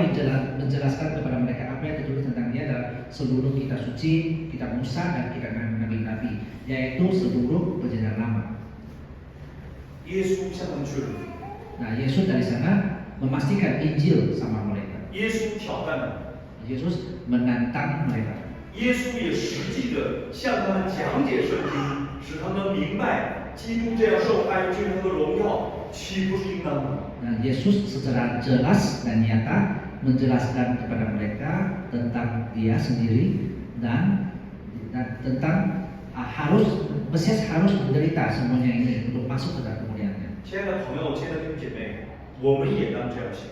menjelaskan kepada mereka apa yang tertulis tentang dia adalah seluruh kitab suci, kitab Musa dan kitab nabi-nabi, yaitu seluruh perjanjian lama.
耶稣向他们确认，
Nah, Yesus dari sana memastikan Injil sama mereka.
耶稣挑战他们，
Yesus menantang mereka.
耶稣也实际的向他们讲解圣经，使他们明白基督这样受害进入他的荣耀，岂不是应当的？
Dan Yesus secara jelas dan nyata menjelaskan kepada mereka tentang Dia sendiri dan tentang Mesias harus menderita semuanya ini untuk masuk ke dalam kemuliaannya.
亲爱的朋友，亲爱的弟兄姐妹，我们也当这样行。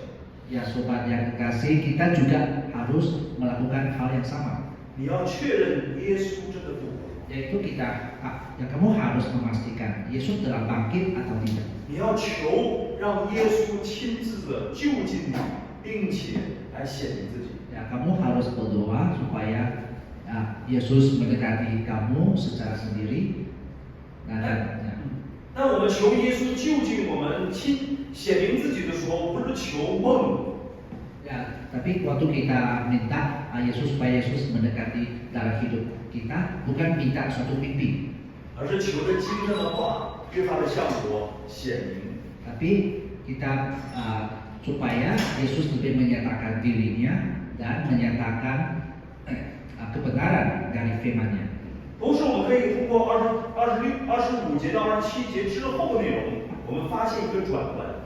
Ya sobat yang kekasih, kita juga harus melakukan hal yang sama.
你要确认耶稣真的复活，
Yaitu kamu harus memastikan Yesus telah bangkit atau tidak.
你要求让耶稣亲自的就近你，并且来显明自己。
Ya, kamu harus berdoa supaya Yesus mendekati kamu secara sendiri. Ya.
那我们求耶稣就近我们显明自己的时候，不是求梦，
Ya, tapi waktu kita minta Yesus supaya Yesus mendekati dalam hidup kita, bukan minta suatu mimpi,
而是求着经上的话因为他的向国显明。
Tapi kita supaya Yesus lebih menyatakan dirinya dan menyatakan kebenaran dari firman-Nya.
同时，我们可以通过25节到27节之后的内容，我们发现一个转换。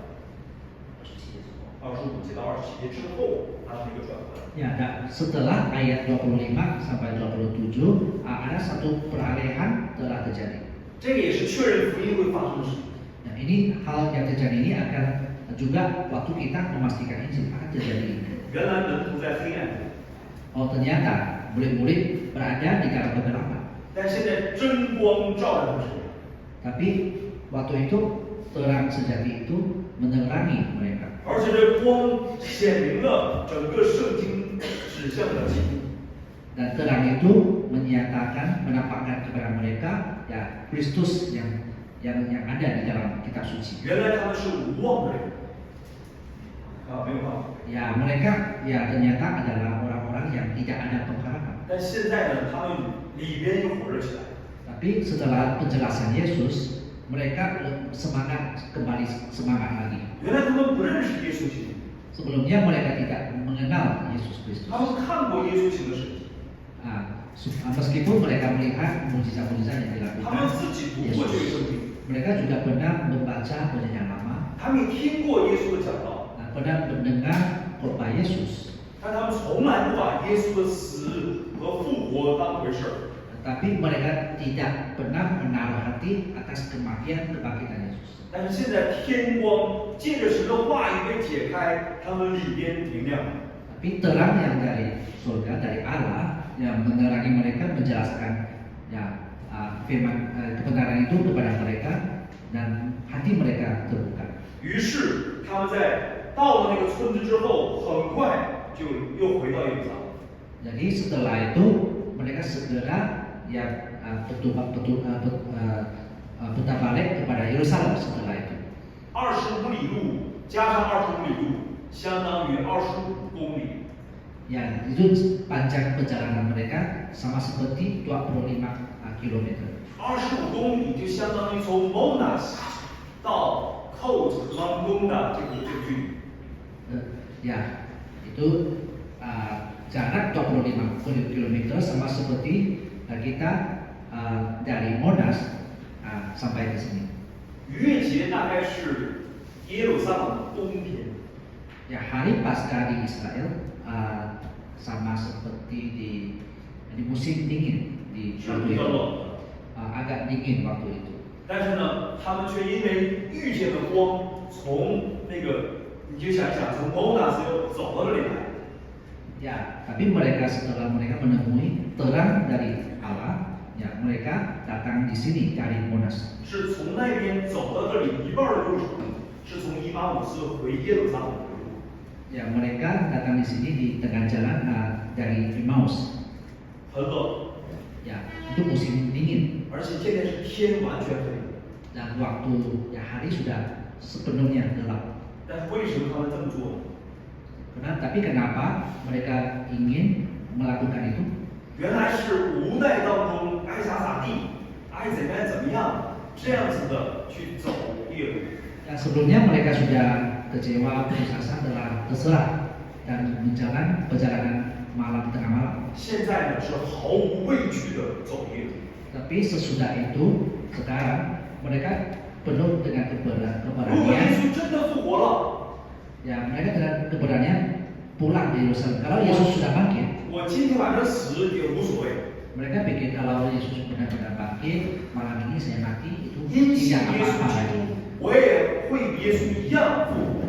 25节到27节之后，它是一个转换。
Ya, dan setelah ayat 25 sampai 27 ada satu peralihan telah terjadi.
这个也是确认福音会发生的事。
Nah, ini hal yang terjadi ini akan juga waktu kita memastikan Injil akan terjadi.
原来门徒在黑暗中，
Oh ternyata murid-murid berada di dalam kegelapan.
但现在真光照亮他们身上。
Tapi waktu itu terang sejati itu menerangi mereka.
而且这光显明了整个圣经指向的基督。
Dan terang itu menyatakan, menampakkan kepada mereka ya Kristus yang ada di dalam kitab suci.
原来他们是无望的人，没有办法。
Ya mereka ya ternyata adalah orang-orang yang tidak ada pengharapan.
但现在呢，他们里边又火热起来。
Tapi setelah penjelasan Yesus, mereka kembali semangat lagi.
原来他们不认识耶稣基督，
Sebelumnya mereka tidak mengenal Yesus Kristus.
他们看过耶稣行的神迹，
Meskipun mereka melihat mujizat-mujizat yang
他们
dilakukan
自己读过这个圣经，
mereka juga pernah membaca perjanjian lama,
他们也听过耶稣的讲道，
pernah mendengar khotbah Yesus,
但他们从来不把耶稣的死和复活当回事儿。
tapi mereka tidak pernah menaruh hati atas kematian kebangkitan Yesus.
但是现在天光借着神的话语被解开，他们里边明亮了。
Tapi terang yang dari surga, dari Allah yang menerangi mereka, menjelaskan ya firman kebenaran itu kepada mereka dan hati mereka terbuka.
于是他们在到了那个村子之后，很快就又回到耶路撒冷。
Jadi setelah itu mereka segera ya putar balik kepada Yerusalem setelah itu.
25里路加上25里路，相当于25公里。
Ya, itu panjang perjalanan mereka sama seperti 25 km.
25公里就相当于从 Monas 到 Coat 王宫的这个距离。
Ya, itu jarak 25 km sama seperti kita dari Monas sampai ke sini.
逾越节大概是耶路撒冷的冬天，
Ya, hari Paskah di Israel sama seperti di musim dingin di
是
waktu
比较
itu,
冷的。
agak dingin waktu itu.
但是呢，他们却因为遇见了光，从那个你就想一想，从 Monas 又走到这里来。
Ya, tapi setelah mereka menemui terang dari Allah, ya mereka datang di sini dari Monas.
是从那边走到这里一半的路程，是从以马忤斯回耶路撒冷的路。
Ya, mereka datang di sini di tengah jalan dari Emmaus.
很冷，
Ya, itu musim dingin
而且现在是天完全黑了。
dan waktu ya hari sudah sepenuhnya gelap.
但是为什么他们这么做呢？
Tapi kenapa mereka ingin melakukan itu?
原来是无奈当中爱咋咋地，爱怎么样，这样子的去走夜路。
Ya, sebelumnya mereka sudah kecewa, putus asa, telah terserah dan menjalan perjalanan malam tengah malam.
现在呢是毫无畏惧的走夜路。
Tapi sesudah itu, sekarang mereka penuh dengan
如果耶
keberanian.
稣真的复活了，
Ya, mereka dengan keberanian pulang ke Yerusalem. Kalau Yesus sudah bangkit,
我今天晚上死也无所谓，
mereka pikir kalau Yesus benar-benar bangkit, malam ini saya mati itu
因信
tidak
耶稣
apa-apa
基
lagi.
督，我也会比耶稣一样复活。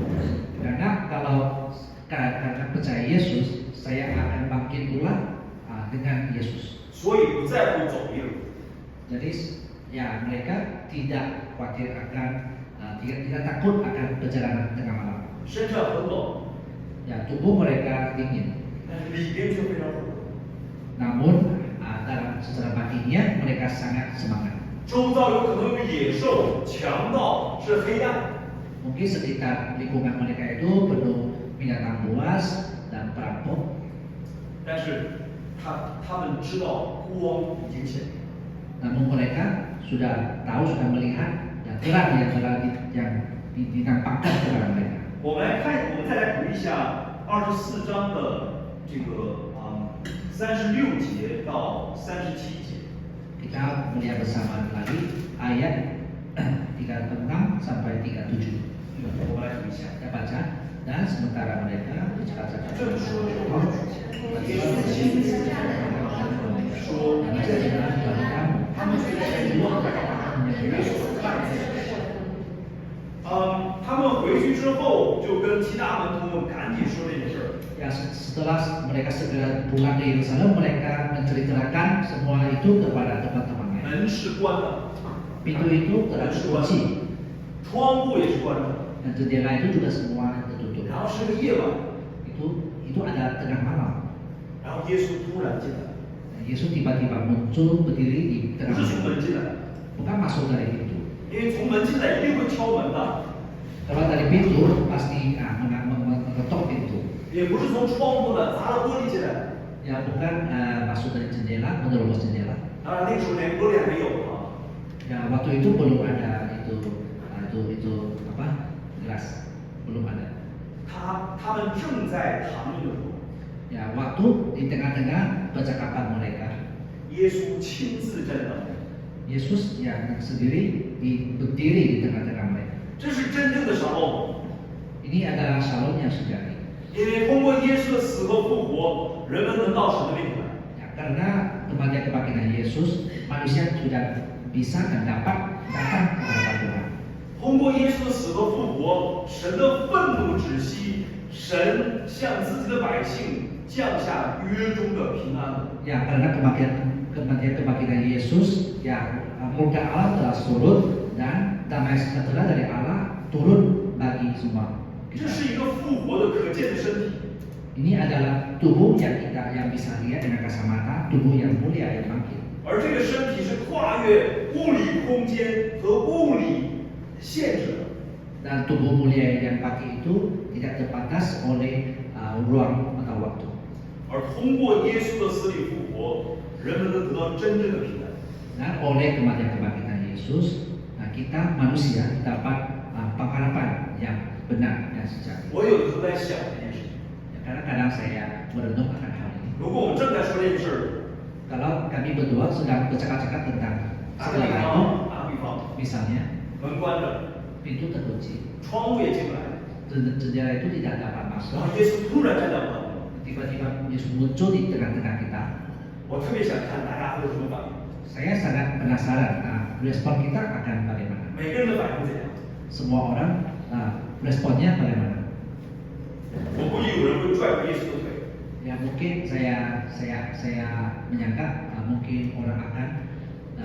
Karena percaya Yesus, saya akan bangkit pula dengan Yesus.
所以不在乎走夜路。
Jadi ya mereka tidak khawatir akan tidak takut akan perjalanan tengah malam.
身上很冷，
Ya, tubuh mereka dingin.
但是里边却非常热。
Namun secara batinnya mereka sangat semangat.
周遭有可能有野兽、强盗，是黑暗。
Mungkin sekitar lingkungan mereka itu penuh binatang buas dan perampok.
但是他们知道光已经显明，
Namun mereka sudah tahu, sudah melihat dan terang yang telah dinampakkan kepada mereka.
我们再来读一下24章的这个36节到37节。
Kita melihat bersama lagi ayat 36 sampai 37.
我们来读一下。
Kita baca, dan sementara mereka bercakap-cakap,
这么说的话，耶稣亲自说，
dan itu adalah Tuhan kamu.
他们随着我耶稣看见。他们回去之后就跟其他门徒们赶紧说这件事儿。
Ya, setelah mereka segera pulang ke Yerusalem, mereka menceritakan semua itu kepada teman-temannya.
门是关的，
Pintu itu telah terkunci,
窗户也是关的，
dan jendela itu juga semua tertutup.
然后是个夜晚，
Itu ada tengah malam.
然后耶稣突然进来，
Yesus tiba-tiba muncul berdiri di
不
tengah
是从
malam,
门进来，
bukan masuk dari pintu.
因为从门进来一定会敲门的，
Kalau dari pintu pasti mengetok pintu.
也不是从窗户的砸了玻璃进来的。
Ya, bukan masuk dari jendela, menerobos jendela.
当然那个时候连玻璃还没有啊。
Ya, waktu itu belum ada itu apa gelas, belum ada.
他们正在谈论的时候，
Ya, waktu di tengah-tengah percakapan mereka,
耶稣亲自站到，
Yesus yang sendiri berdiri di tengah-tengah mereka.
这是真正的沙龙。
Ini adalah Shalom yang sejati.
因为通过耶稣的死和复活，人们能到神的面前来。
Ya, karena kematian kebangkitan Yesus, manusia sudah bisa dan dapat datang kepada Tuhan.
通过耶稣的死和复活，神的愤怒止息，神向自己的百姓降下约中的平安。
Ya, karena kematian kebangkitan Yesus, ya murka Allah telah surut dan damai sejahtera dari Allah turun bagi semua.
这是一个复活的可见的身体。
Ini adalah tubuh yang bisa lihat dengan kasat mata, tubuh yang mulia yang bangkit.
而这个身体是跨越物理空间和物理限制的。
Dan tubuh mulia yang bangkit itu tidak terbatas oleh ruang atau waktu.
而通过耶稣的死里复活，人们能得到真正的平安。
Dan oleh kematian kebangkitan Yesus, kita manusia dapat pengharapan yang benar dan sejati.
我有的时候在想这件事情，
Ya, kadang-kadang saya merenung akan hal ini.
如果我们正在说这件事儿，
Kalau kami berdua sedang bercakap-cakap tentang
打个比
segala itu,
方，打个比方，
misalnya
门关着，
pintu terkunci,
窗户也进不来，
jendela itu tidak dapat
然
masuk.
后耶稣突然站在我旁边，
Tiba-tiba Yesus muncul di tengah-tengah kita.
我特别想看大家会有什么反应，
Saya sangat penasaran respon kita akan bagaimana.
每个人的反应怎样？
Semua orang responnya bagaimana?
我估计有人会拽住耶稣的腿，
Ya mungkin saya menyangka mungkin orang akan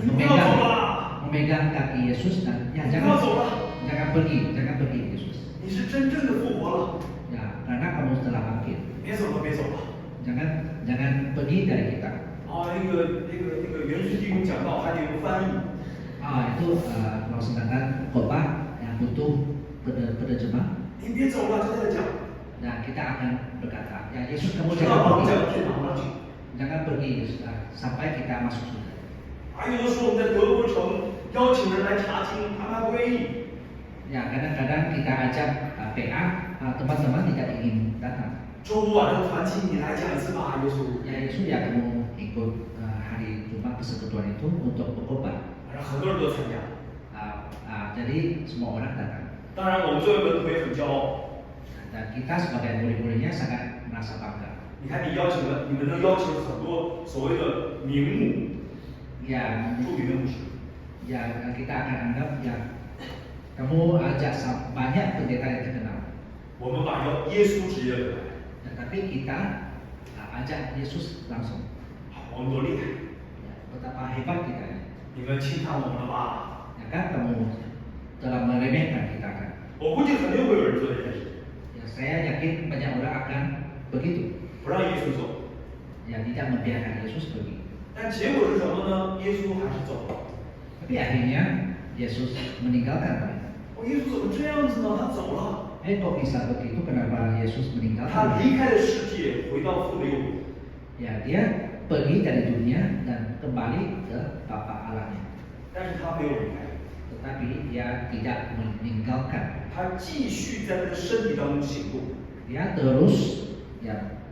你不要走了，
memegang kaki Yesus dan ya
你不要走了，
jangan pergi Yesus.
你是真正的复活了，
Ya karena kamu telah bangkit.
别走了，别走了。
Jangan pergi dari kita.
那个元勋弟兄讲到还得有翻译，
Itu kalau sedangkan khotbah yang butuh penerjemah.
你别走了，就在这讲，
Nah kita akan berkata, ya Yesus kamu
知道
jangan
吗？
pergi,
讲天堂了。
jangan pergi Yesus, sampai kita masuk surga.
还有的时候我们在德国城邀请人来查经，他们还不愿意。
Ya kadang-kadang kita ajak PA, teman-teman tidak ingin datang.
周五晚上团契，你来讲一次吧，耶稣。
Ya Yesus ya kamu ikut hari Jumat persekutuan itu untuk berkhotbah.
然后很多人都参加。
Jadi semua orang datang.
当然，我们作为门徒也很骄傲。
Dan kita sebagai murid-muridnya sangat merasa bangga.
你看，你们能邀请很多所谓的名
Ya,
目著名的牧师，
ya kita akan anggap ya kamu ajak banyak pendeta yang terkenal.
我们把耶稣直接来，
Tetapi kita ajak Yesus langsung.
我们多厉害！
Ya, betapa hebat kita ya.
你们轻看我们了吧？
Ya kan kamu telah meremehkan kita kan.
我估计肯定会有人做这件事，
Ya, saya yakin banyak orang akan begitu.
不让耶稣走。
Ya tidak membiarkan Yesus pergi.
但结果是什么呢？耶稣还是走了。
Tapi akhirnya Yesus meninggalkan mereka.
耶稣怎么这样子呢？他走了，
Kok bisa begitu? Kenapa Yesus
他
meninggalkan?
离开了世界，回到父的右边。
Ya dia pergi dari dunia dan kembali ke Bapa Allahnya.
但是他没有离开，
tetapi dia tidak meninggalkan.
他继续在他的身体当中行动，
Dia terus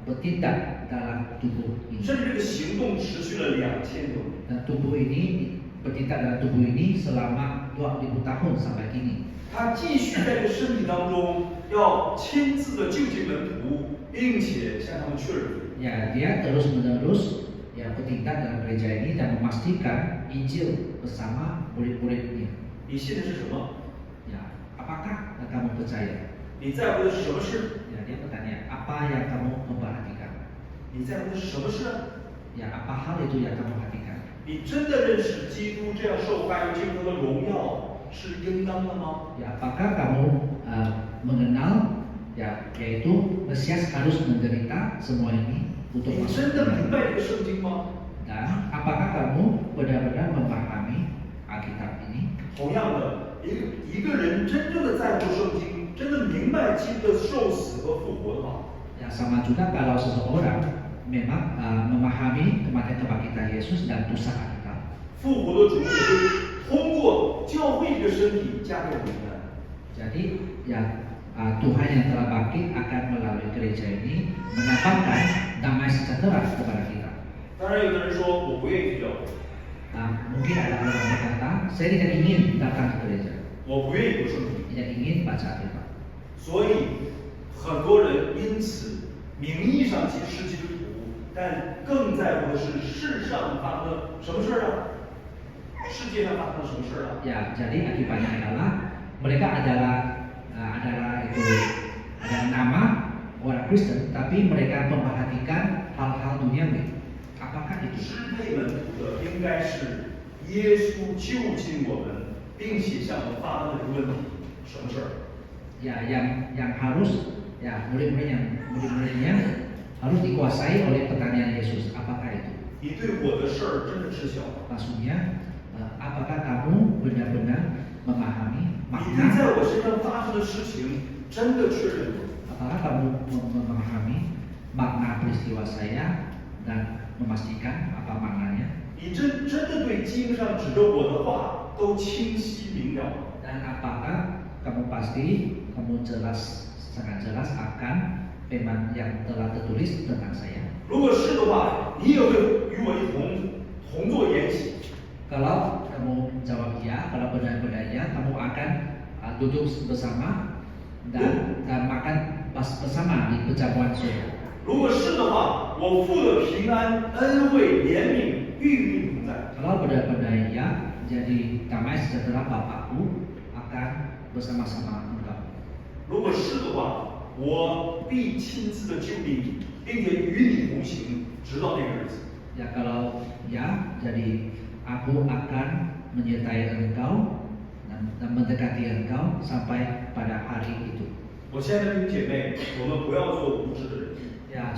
bertindak dalam tubuh ini.
甚至这个行动持续了2000多年。
Dan tubuh ini bertindak dalam tubuh ini selama 2000 tahun sampai kini.
他继续在这个身体当中要亲自的救济门徒，并且向他们确认。
Ya, dia terus-menerus bertindak dalam gereja ini dan memastikan Injil bersama murid-muridnya.
你信的是什么？
Ya, apakah kamu percaya?
你在乎的是什么事？
Ya, dia bertanya, apa yang kamu memperhatikan?
你在乎的是什么事啊？
Ya, apa hal itu yang kamu perhatikan?
你真的认识基督这样受害又基督的荣耀是应当的吗？
Ya, apakah kamu mengenal yaitu Mesias harus menderita semua ini untuk
你
masuk
真的
ke
明白这个圣经吗？
Dan apakah kamu benar-benar memahami Alkitab ini?
同样的，一个人真正的在乎圣经，真的明白基督的受死和复活的话，
Ya, sama juga kalau seseorang memang memahami kematian kebangkitan Yesus dan pusat Alkitab.
复活的主也会通过教会这个身体加给我们的。
Jadi Tuhan yang telah bangkit akan melalui gereja ini menampakkan damai sejahtera kepada kita.
当然，有的人说我不愿意去教会，
Mungkin ada orang berkata, saya tidak ingin datang ke gereja,
我不愿意读圣经，
tidak ingin baca Alkitab.
所以很多人因此名义上其实是基督徒，但更在乎的是世上发生的什么事儿啊？世界上发生的什么事儿啊？
Ya, jadi akibatnya adalah mereka adalah nama orang Kristen, tapi mereka memperhatikan hal-hal duniawi. Apakah itu?
支配门徒的应该是耶稣救赎我们，并且向我们发问的一个问题：什么事儿？
Ya, yang harus murid-muridnya harus dikuasai oleh pertanyaan Yesus. Apakah itu?
你对我的事儿真的知晓吗？
Maksudnya, apakah kamu benar-benar memahami
你对
makna?
在我身上发生的事情真的确认吗？
Apakah kamu memahami makna peristiwa saya dan memastikan apa maknanya?
你真的对经上指着我的话都清晰明了吗？
Dan apakah kamu sangat jelas akan firman yang telah tertulis tentang saya?
如果是的话，你也会与我一同坐筵席。
Kalau kamu jawab ya, kalau benar-benar ya, kamu akan duduk bersama dan makan bersama di perjamuan surga.
如果是的话，我父的平安、恩惠、怜悯与你同在。
Kalau benar-benar ya, jadi damai sejahtera Bapakku akan bersama-sama engkau.
如果是的话，我必亲自的救你，并且与你同行，直到那个日子。
Ya, kalau ya, jadi aku akan menyertai engkau dan mendekati engkau sampai pada hari itu.
我亲爱的弟兄姐妹，我们不要做无知的人。
Ya,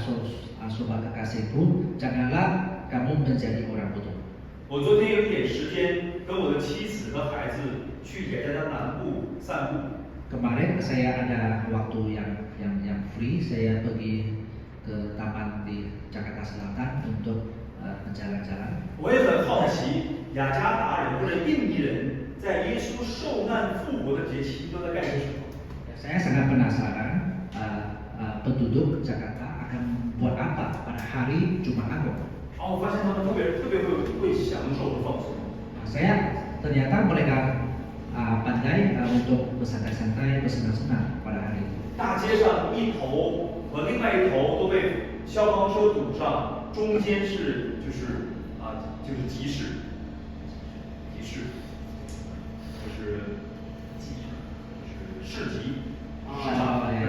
sobat kekasihku, janganlah kamu menjadi orang bodoh.
我昨天有一点时间，跟我的妻子和孩子去雅加达南部散步。
Kemarin saya ada waktu yang free, saya pergi ke taman di Jakarta Selatan untuk berjalan-jalan.
我也很好奇，雅加达人或者印尼人在耶稣受难复活的节期都在干些什么？
Saya sangat penasaran penduduk Jakarta akan buat apa pada hari Jumat Agung.
我发现他们特别会享受和放松。
Ternyata mereka pandai untuk bersantai-santai, bersenang-senang pada hari itu.
大街上一头和另外一头都被消防车堵上，中间就是集市，就是市集卖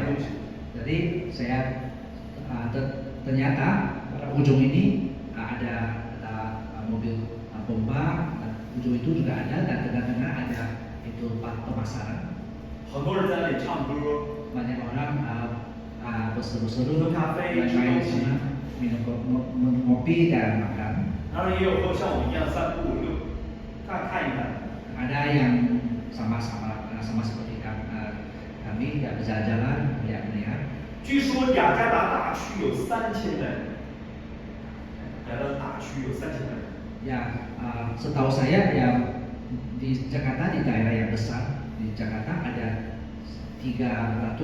东西。
Jadi saya ternyata pada ujung ini ada mobil pompa, ujung itu juga ada dan tengah-tengah ada itu pemasaran.
很多人在那里唱歌，
Banyak orang berseru-seru,
Minum kafe,
main-main di
minum
sana, minum ngopi dan makan.
当然也有和像我们一样散步，就看一看。
Ada yang sama seperti kami ya berjalan-jalan, melihat-lihat.
据说雅加达大区有3000万人，雅加达大区有3000万人。
Ya, setahu saya ya di Jakarta, di daerah yang besar, di Jakarta ada 300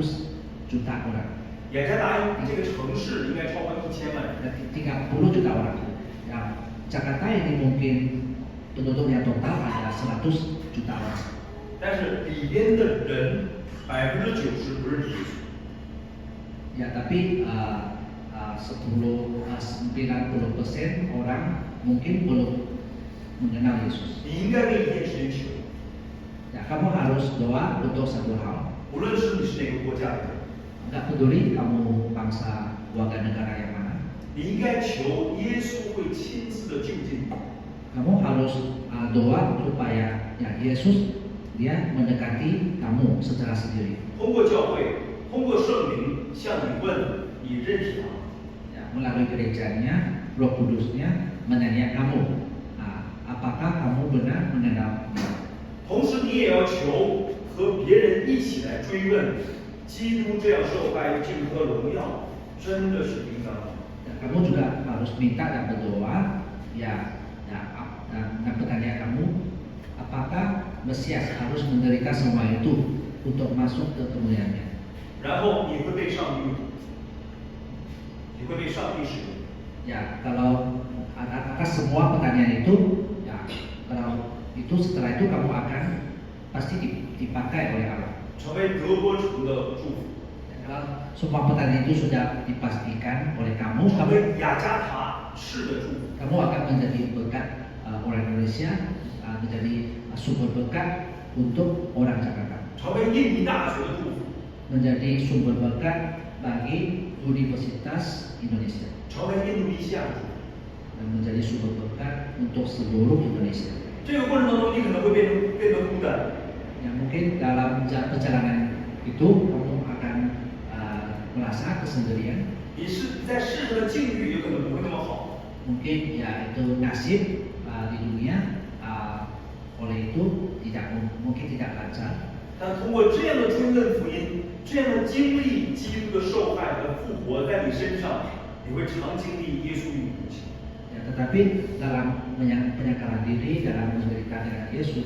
juta orang,
雅加达这个城市应该超过1000万人。
30 juta orang. Ya, Jakarta ini mungkin penduduknya total ada 100 juta orang.
但是里边的人90%不认识耶稣。
Ya, tapi 90% orang mungkin belum mengenal Yesus.
你应该为一件事情求，
Ya, kamu harus doa untuk satu hal.
无论是你是哪个国家的人，
Enggak peduli kamu bangsa warga negara yang mana.
你应该求耶稣会亲自的救济你。
Kamu harus doa supaya ya Yesus dia mendekati kamu secara sendiri.
通过教会，通过圣灵向你问，你认识他吗？
Ya, melalui gerejanya, Roh Kudusnya menanya kamu, apakah kamu benar mengenal Dia?
同时，你也要求和别人一起来追问，基督这样受害、敬和荣耀，真的是应当吗？
Dan kamu juga harus minta dan berdoa, dan bertanya kamu, apakah Mesias harus menderita semua itu untuk masuk ke kemuliaannya?
然后你会被上帝用，你会被上帝使用。
Ya, kalau atas semua pertanyaan itu, ya, kalau itu setelah itu kamu akan pasti dipakai oleh Allah.
成为德国城的祝福，
Ya, kalau semua pertanyaan itu sudah dipastikan oleh kamu,
成为雅加达市的祝福。
kamu akan menjadi berkat orang Indonesia, menjadi sumber berkat untuk orang Jakarta,
成为印尼大学的祝福，
menjadi sumber berkat bagi Universitas Indonesia,
成为印度尼西亚的祝福。
dan menjadi sumber berkat untuk seluruh Indonesia.
这个过程当中，你可能会变得孤单，
Ya, mungkin dalam perjalanan itu kamu akan merasa kesendirian.
你是在世上的境遇也可能不会那么好，
Mungkin ya itu nasib di dunia, oleh itu mungkin tidak lancar.
但通过这样的追问福音，这样的经历基督的受害和复活在你身上，你会常经历耶稣与你同行。
Ya, tetapi dalam penyakaran diri, dalam menderita dengan Yesus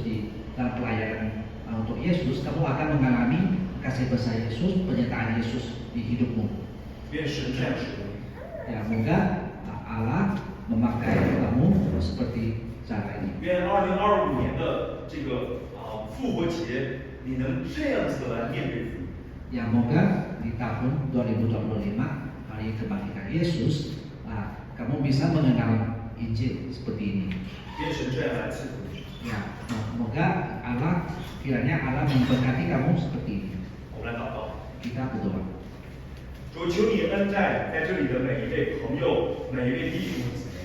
dalam pelayanan untuk Yesus, kamu akan mengalami kasih besar Yesus, penyertaan Yesus di hidupmu.
愿神这样使用你。
Ya, moga Allah memakai kamu seperti cara ini.
愿2025年的这个复活节，你能这样子的来面对福音。
Ya, moga di tahun 2025 hari kebangkitan Yesus, kamu bisa mengenal Injil seperti ini.
愿神这样来赐福你。
Ya, moga kiranya Allah memberkati kamu seperti ini.
我们来祷告。
Kita berdoa.
主，求你恩待在这里的每一位朋友、每一位弟兄姊妹。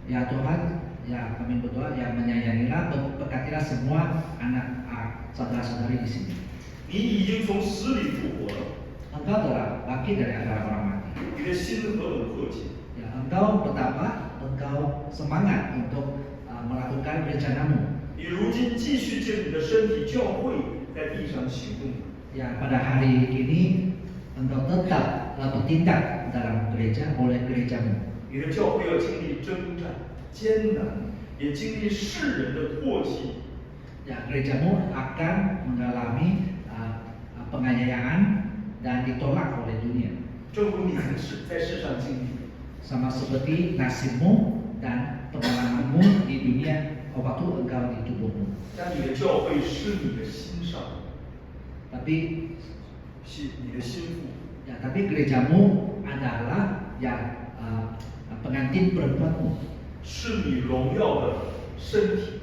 Ya Tuhan, ya kami berdoa, ya menyayangilah, berkatilah semua anak saudara-saudari di sini.
你已经从死里复活了，
Engkau telah bangkit dari antara orang mati.
你的心何等迫切！
Ya, engkau betapa engkau semangat untuk melakukan rencanamu.
你如今继续借你的身体教会在地上行动。
Ya, pada hari ini engkau tetap bertindak dalam gereja oleh gerejamu.
你的教会要经历征战、艰难，也经历世人的唾弃。
Ya, gerejamu akan mengalami penganiayaan dan ditolak oleh dunia.
正如你在世上经历的。
Sama seperti nasibmu dan pengalamanmu di dunia waktu engkau di tubuhmu.
但你的教会是你的心上，
Tapi
你的心腹，
ya, tapi gerejamu adalah ya pengantin perempuanmu,
是你荣耀的身体。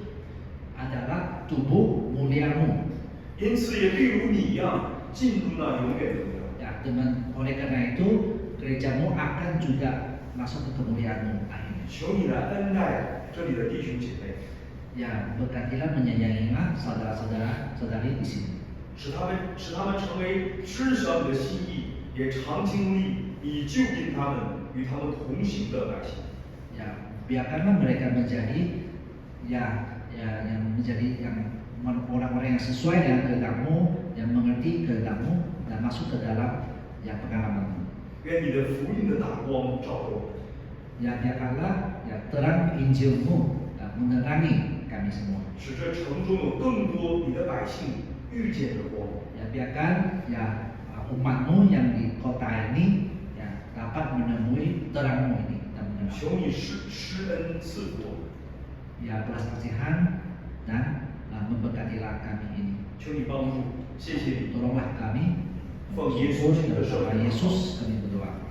adalah tubuh muliamu.
因此，也必如你一样进入那永远的荣耀。
Ya, oleh karena itu gerejamu akan juga masuk ke kemuliaanmu akhirnya.
求你来恩待这里的弟兄姐妹，
Ya, berkatilah menyayangilah saudara-saudari di sini.
使他们成为知晓你的心意，也常经历你救赎他们与他们同行的百姓。
Ya, biarkanlah mereka menjadi orang-orang yang sesuai dengan kehendakmu, yang mengerti kehendakmu dan masuk ke dalam pengalamanmu.
愿你的福音的大光照耀我们，
Ya, biarkanlah terang Injilmu menerangi kami semua.
使这城中有更多你的百姓遇见了光。
Ya biarkan ya umatmu yang di kota ini ya dapat menemui terangmu ini dan menerang.
求你施恩赐福我们，
Ya belas kasihan dan memberkatilah kami ini.
求你帮助，谢谢你，
Tolonglah kami.
奉耶稣基督的
Dalam
圣
nama
名。
Yesus kami berdoa.